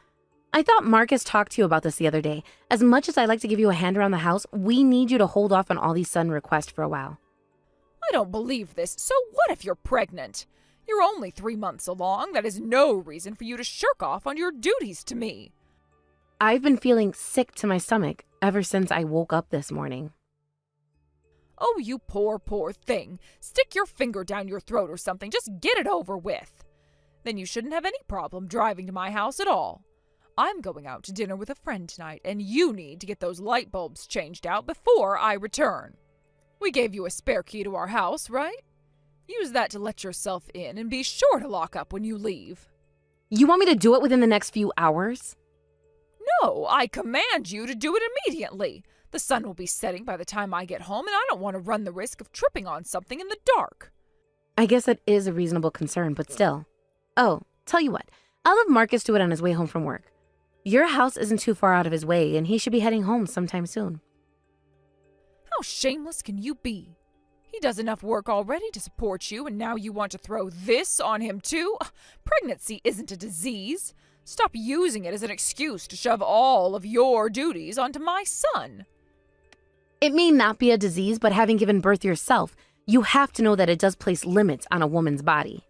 I thought Marcus talked to you about this the other day. As much as I like to give you a hand around the house, we need you to hold off on all these sudden requests for a while. I don't believe this. So what if you're pregnant? You're only 3 months along. That is no reason for you to shirk off on your duties to me. I've been feeling sick to my stomach ever since I woke up this morning. Oh, you poor, poor thing. Stick your finger down your throat or something. Just get it over with. Then you shouldn't have any problem driving to my house at all. I'm going out to dinner with a friend tonight, and you need to get those light bulbs changed out before I return. We gave you a spare key to our house, right? Use that to let yourself in, and be sure to lock up when you leave. You want me to do it within the next few hours? No, I command you to do it immediately. The sun will be setting by the time I get home, and I don't want to run the risk of tripping on something in the dark. I guess that is a reasonable concern, but still. Oh, tell you what, I'll have Marcus do it on his way home from work. Your house isn't too far out of his way, and he should be heading home sometime soon. How shameless can you be? He does enough work already to support you, and now you want to throw this on him too? Pregnancy isn't a disease. Stop using it as an excuse to shove all of your duties onto my son. It may not be a disease, but having given birth yourself, you have to know that it does place limits on a woman's body.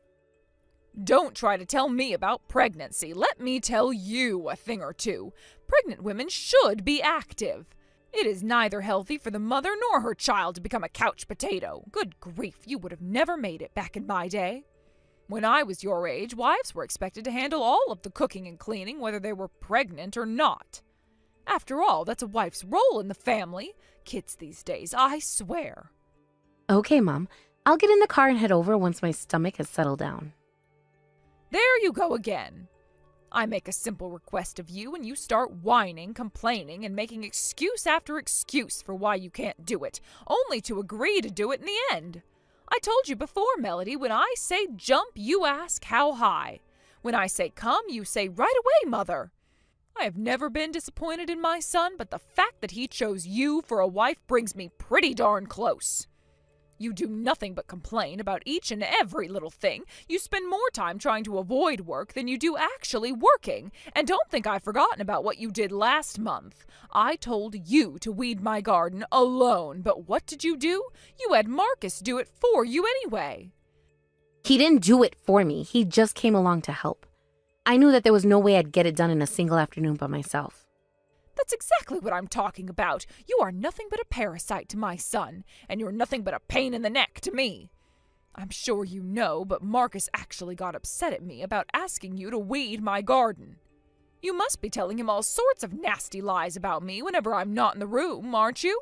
Don't try to tell me about pregnancy. Let me tell you a thing or two. Pregnant women should be active. It is neither healthy for the mother nor her child to become a couch potato. Good grief, you would have never made it back in my day. When I was your age, wives were expected to handle all of the cooking and cleaning, whether they were pregnant or not. After all, that's a wife's role in the family. Kids these days, I swear. Okay, Mom. I'll get in the car and head over once my stomach has settled down. There you go again. I make a simple request of you, and you start whining, complaining, and making excuse after excuse for why you can't do it, only to agree to do it in the end. I told you before, Melody, when I say jump, you ask how high. When I say come, you say right away, Mother. I have never been disappointed in my son, but the fact that he chose you for a wife brings me pretty darn close. You do nothing but complain about each and every little thing. You spend more time trying to avoid work than you do actually working. And don't think I've forgotten about what you did last month. I told you to weed my garden alone, but what did you do? You had Marcus do it for you anyway. He didn't do it for me. He just came along to help. I knew that there was no way I'd get it done in a single afternoon by myself. That's exactly what I'm talking about. You are nothing but a parasite to my son, and you're nothing but a pain in the neck to me. I'm sure you know, but Marcus actually got upset at me about asking you to weed my garden. You must be telling him all sorts of nasty lies about me whenever I'm not in the room, aren't you?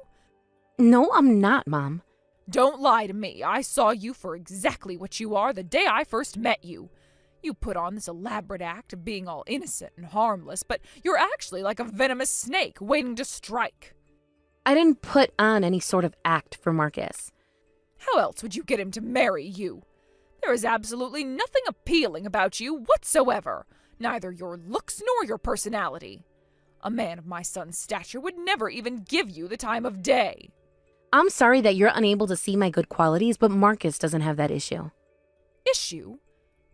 No, I'm not, Mom. Don't lie to me. I saw you for exactly what you are the day I first met you. You put on this elaborate act of being all innocent and harmless, but you're actually like a venomous snake waiting to strike. I didn't put on any sort of act for Marcus. How else would you get him to marry you? There is absolutely nothing appealing about you whatsoever, neither your looks nor your personality. A man of my son's stature would never even give you the time of day. I'm sorry that you're unable to see my good qualities, but Marcus doesn't have that issue. Issue?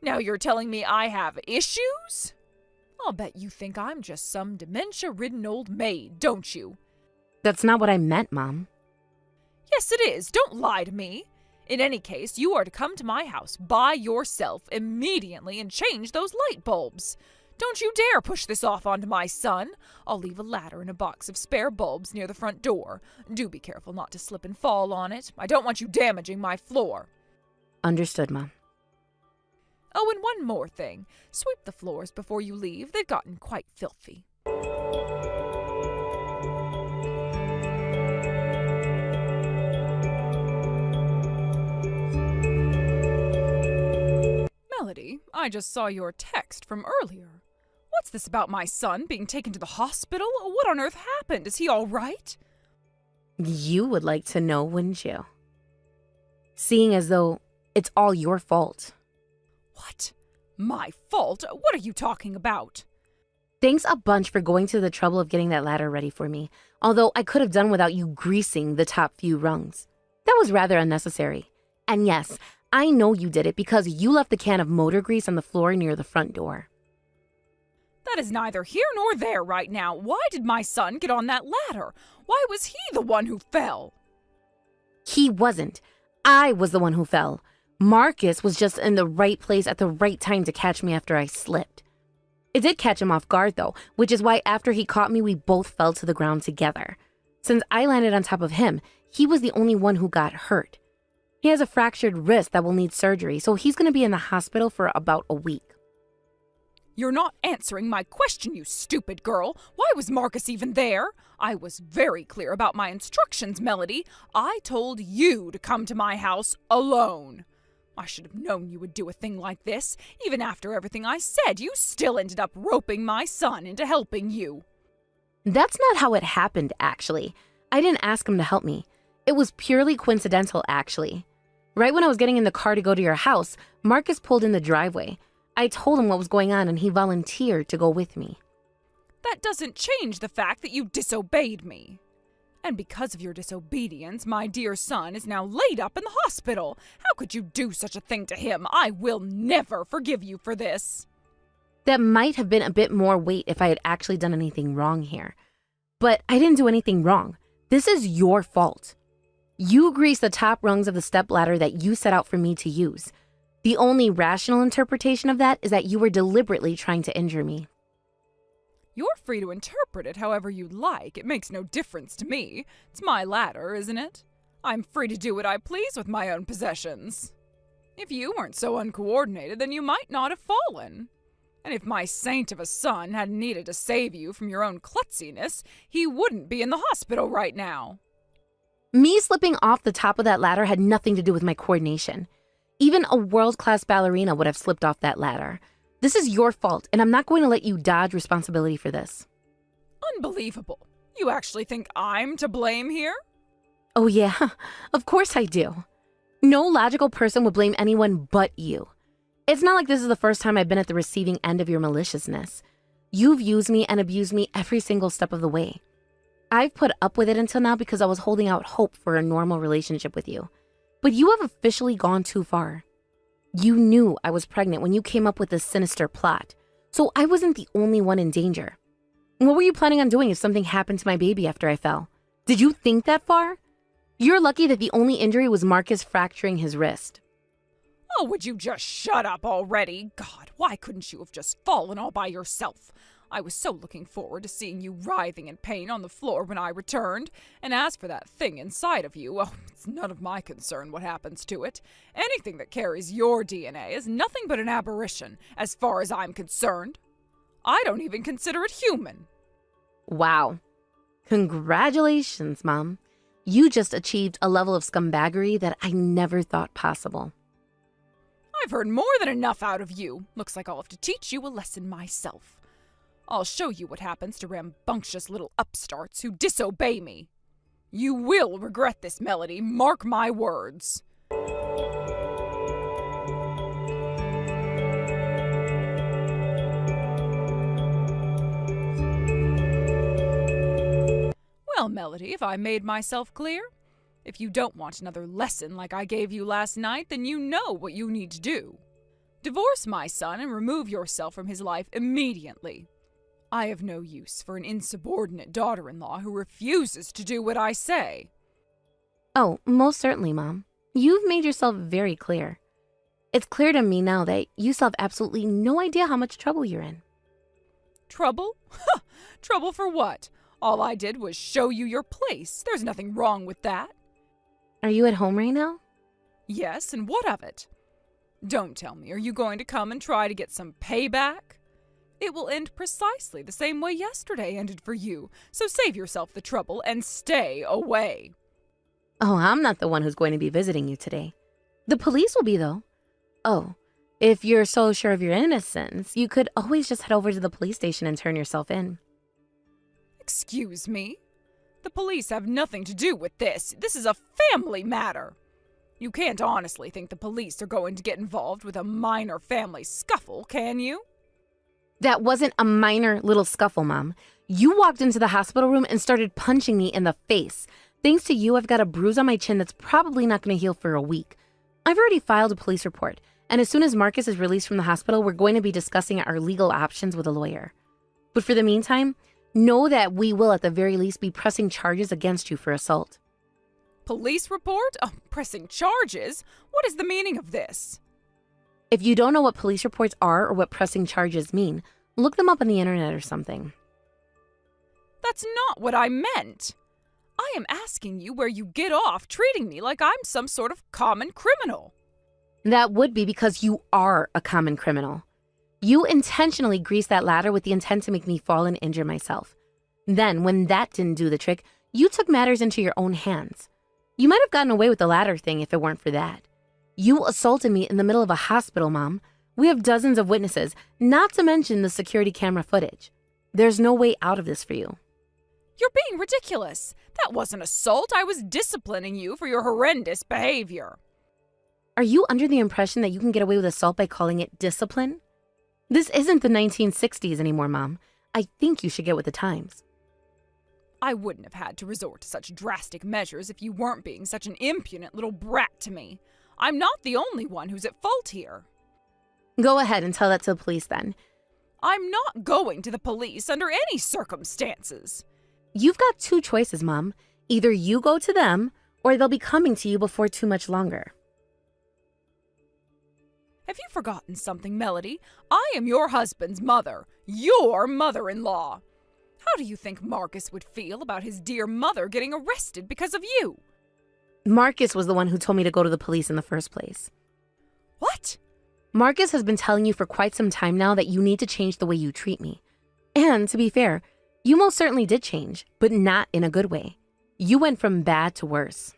Now you're telling me I have issues? I'll bet you think I'm just some dementia-ridden old maid, don't you? That's not what I meant, Mom. Yes, it is. Don't lie to me. In any case, you are to come to my house by yourself immediately and change those light bulbs. Don't you dare push this off onto my son. I'll leave a ladder and a box of spare bulbs near the front door. Do be careful not to slip and fall on it. I don't want you damaging my floor. Understood, Mom. Oh, and one more thing. Sweep the floors before you leave. They've gotten quite filthy. Melody, I just saw your text from earlier. What's this about my son being taken to the hospital? What on earth happened? Is he all right? You would like to know, wouldn't you? Seeing as though it's all your fault. What? My fault? What are you talking about? Thanks a bunch for going to the trouble of getting that ladder ready for me, although I could have done without you greasing the top few rungs. That was rather unnecessary. And yes, I know you did it because you left the can of motor grease on the floor near the front door. That is neither here nor there right now. Why did my son get on that ladder? Why was he the one who fell? He wasn't. I was the one who fell. Marcus was just in the right place at the right time to catch me after I slipped. It did catch him off guard, though, which is why after he caught me, we both fell to the ground together. Since I landed on top of him, he was the only one who got hurt. He has a fractured wrist that will need surgery, so he's going to be in the hospital for about a week. You're not answering my question, you stupid girl. Why was Marcus even there? I was very clear about my instructions, Melody. I told you to come to my house alone. I should have known you would do a thing like this. Even after everything I said, you still ended up roping my son into helping you. That's not how it happened, actually. I didn't ask him to help me. It was purely coincidental, actually. Right when I was getting in the car to go to your house, Marcus pulled in the driveway. I told him what was going on and he volunteered to go with me. That doesn't change the fact that you disobeyed me. And because of your disobedience, my dear son is now laid up in the hospital. How could you do such a thing to him? I will never forgive you for this. That might have been a bit more weight if I had actually done anything wrong here. But I didn't do anything wrong. This is your fault. You greased the top rungs of the stepladder that you set out for me to use. The only rational interpretation of that is that you were deliberately trying to injure me. You're free to interpret it however you like. It makes no difference to me. It's my ladder, isn't it? I'm free to do what I please with my own possessions. If you weren't so uncoordinated, then you might not have fallen. And if my saint of a son hadn't needed to save you from your own klutziness, he wouldn't be in the hospital right now. Me slipping off the top of that ladder had nothing to do with my coordination. Even a world-class ballerina would have slipped off that ladder. This is your fault, and I'm not going to let you dodge responsibility for this. Unbelievable. You actually think I'm to blame here? Oh yeah, of course I do. No logical person would blame anyone but you. It's not like this is the first time I've been at the receiving end of your maliciousness. You've used me and abused me every single step of the way. I've put up with it until now because I was holding out hope for a normal relationship with you. But you have officially gone too far. You knew I was pregnant when you came up with this sinister plot, so I wasn't the only one in danger. What were you planning on doing if something happened to my baby after I fell? Did you think that far? You're lucky that the only injury was Marcus fracturing his wrist. Oh, would you just shut up already? God, why couldn't you have just fallen all by yourself? I was so looking forward to seeing you writhing in pain on the floor when I returned. And as for that thing inside of you, oh, it's none of my concern what happens to it. Anything that carries your DNA is nothing but an aberration, as far as I'm concerned. I don't even consider it human. Wow. Congratulations, Mom. You just achieved a level of scumbaggery that I never thought possible. I've heard more than enough out of you. Looks like I'll have to teach you a lesson myself. I'll show you what happens to rambunctious little upstarts who disobey me. You will regret this, Melody, mark my words. Well, Melody, if I made myself clear? If you don't want another lesson like I gave you last night, then you know what you need to do. Divorce my son and remove yourself from his life immediately. I have no use for an insubordinate daughter-in-law who refuses to do what I say. Oh, most certainly, Mom. You've made yourself very clear. It's clear to me now that you still have absolutely no idea how much trouble you're in. Trouble? Ha! Trouble for what? All I did was show you your place. There's nothing wrong with that. Are you at home right now? Yes, and what of it? Don't tell me, are you going to come and try to get some payback? It will end precisely the same way yesterday ended for you, so save yourself the trouble and stay away. Oh, I'm not the one who's going to be visiting you today. The police will be, though. Oh, if you're so sure of your innocence, you could always just head over to the police station and turn yourself in. Excuse me? The police have nothing to do with this. This is a family matter. You can't honestly think the police are going to get involved with a minor family scuffle, can you? That wasn't a minor little scuffle, Mom. You walked into the hospital room and started punching me in the face. Thanks to you, I've got a bruise on my chin that's probably not going to heal for a week. I've already filed a police report, and as soon as Marcus is released from the hospital, we're going to be discussing our legal options with a lawyer. But for the meantime, know that we will at the very least be pressing charges against you for assault. Police report? Oh, pressing charges? What is the meaning of this? If you don't know what police reports are or what pressing charges mean, look them up on the internet or something. That's not what I meant. I am asking you where you get off treating me like I'm some sort of common criminal. That would be because you are a common criminal. You intentionally greased that ladder with the intent to make me fall and injure myself. Then, when that didn't do the trick, you took matters into your own hands. You might have gotten away with the ladder thing if it weren't for that. You assaulted me in the middle of a hospital, Mom. We have dozens of witnesses, not to mention the security camera footage. There's no way out of this for you. You're being ridiculous. That wasn't assault. I was disciplining you for your horrendous behavior. Are you under the impression that you can get away with assault by calling it discipline? This isn't the 1960s anymore, Mom. I think you should get with the times. I wouldn't have had to resort to such drastic measures if you weren't being such an impudent little brat to me. I'm not the only one who's at fault here. Go ahead and tell that to the police then. I'm not going to the police under any circumstances. You've got two choices, Mom. Either you go to them, or they'll be coming to you before too much longer. Have you forgotten something, Melody? I am your husband's mother, your mother-in-law. How do you think Marcus would feel about his dear mother getting arrested because of you? Marcus was the one who told me to go to the police in the first place. What? Marcus has been telling you for quite some time now that you need to change the way you treat me. And to be fair, you most certainly did change, but not in a good way. You went from bad to worse.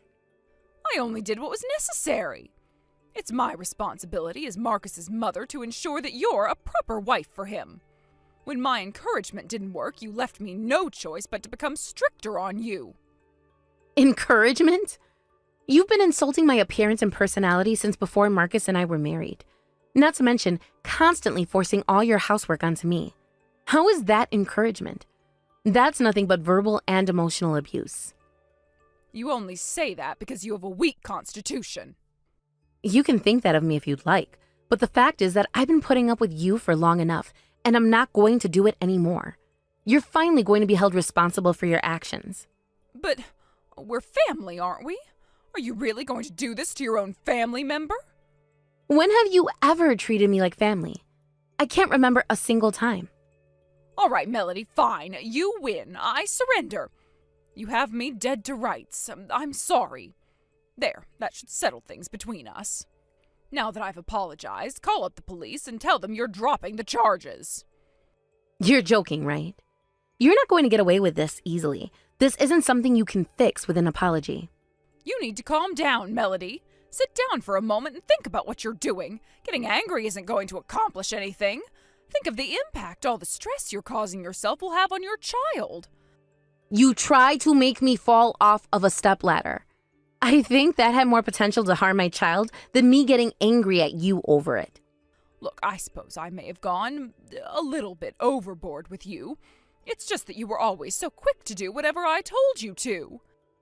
I only did what was necessary. It's my responsibility as Marcus's mother to ensure that you're a proper wife for him. When my encouragement didn't work, you left me no choice but to become stricter on you. Encouragement? You've been insulting my appearance and personality since before Marcus and I were married. Not to mention, constantly forcing all your housework onto me. How is that encouragement? That's nothing but verbal and emotional abuse. You only say that because you have a weak constitution. You can think that of me if you'd like, but the fact is that I've been putting up with you for long enough, and I'm not going to do it anymore. You're finally going to be held responsible for your actions. But we're family, aren't we? Are you really going to do this to your own family member? When have you ever treated me like family? I can't remember a single time. All right, Melody, fine. You win. I surrender. You have me dead to rights. I'm sorry. There, that should settle things between us. Now that I've apologized, call up the police and tell them you're dropping the charges. You're joking, right? You're not going to get away with this easily. This isn't something you can fix with an apology. You need to calm down, Melody. Sit down for a moment and think about what you're doing. Getting angry isn't going to accomplish anything. Think of the impact all the stress you're causing yourself will have on your child. You try to make me fall off of a stepladder. I think that had more potential to harm my child than me getting angry at you over it. Look, I suppose I may have gone a little bit overboard with you. It's just that you were always so quick to do whatever I told you to.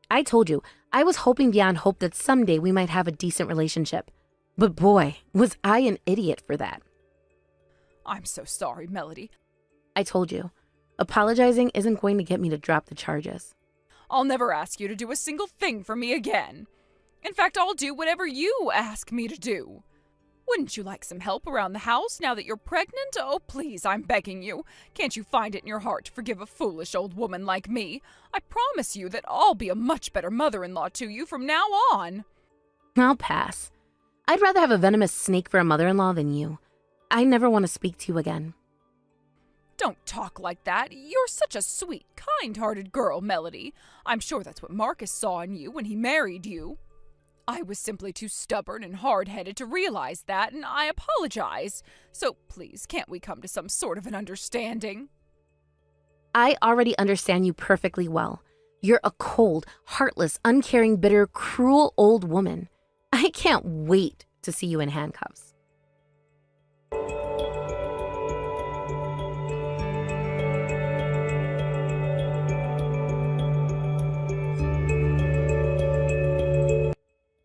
I told you, I was hoping beyond hope that someday we might have a decent relationship. But boy, was I an idiot for that. I'm so sorry, Melody. I told you, apologizing isn't going to get me to drop the charges. I'll never ask you to do a single thing for me again. In fact, I'll do whatever you ask me to do. Wouldn't you like some help around the house now that you're pregnant? Oh, please, I'm begging you. Can't you find it in your heart to forgive a foolish old woman like me? I promise you that I'll be a much better mother-in-law to you from now on. I'll pass. I'd rather have a venomous snake for a mother-in-law than you. I never want to speak to you again. Don't talk like that. You're such a sweet, kind-hearted girl, Melody. I'm sure that's what Marcus saw in you when he married you. I was simply too stubborn and hard-headed to realize that, and I apologize. So please, can't we come to some sort of an understanding? I already understand you perfectly well. You're a cold, heartless, uncaring, bitter, cruel old woman. I can't wait to see you in handcuffs.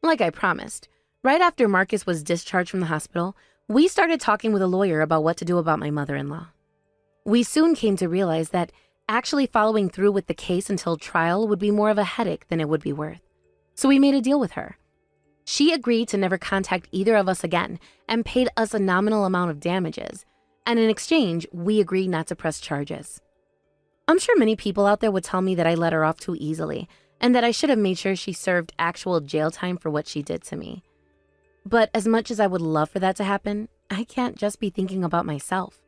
Like I promised, right after Marcus was discharged from the hospital, we started talking with a lawyer about what to do about my mother-in-law. We soon came to realize that actually following through with the case until trial would be more of a headache than it would be worth. So we made a deal with her. She agreed to never contact either of us again and paid us a nominal amount of damages, and in exchange, we agreed not to press charges. I'm sure many people out there would tell me that I let her off too easily, and that I should have made sure she served actual jail time for what she did to me. But as much as I would love for that to happen, I can't just be thinking about myself.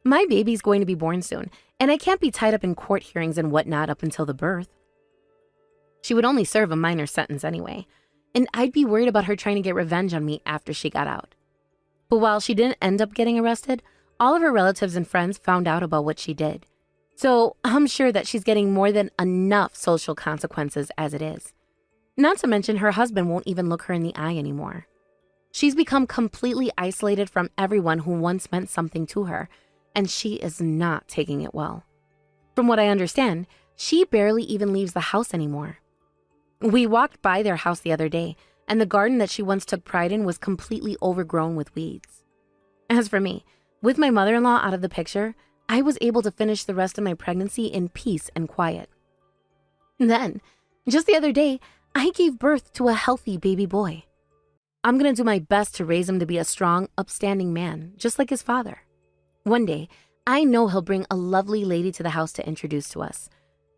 My baby's going to be born soon, and I can't be tied up in court hearings and whatnot up until the birth. She would only serve a minor sentence anyway, and I'd be worried about her trying to get revenge on me after she got out. But while she didn't end up getting arrested, all of her relatives and friends found out about what she did. So I'm sure that she's getting more than enough social consequences as it is. Not to mention her husband won't even look her in the eye anymore. She's become completely isolated from everyone who once meant something to her, and she is not taking it well. From what I understand, she barely even leaves the house anymore. We walked by their house the other day, and the garden that she once took pride in was completely overgrown with weeds. As for me, with my mother-in-law out of the picture, I was able to finish the rest of my pregnancy in peace and quiet. Then, just the other day, I gave birth to a healthy baby boy. I'm going to do my best to raise him to be a strong, upstanding man, just like his father. One day, I know he'll bring a lovely lady to the house to introduce to us.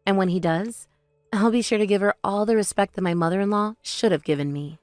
And when he does, I'll be sure to give her all the respect that my mother-in-law should have given me.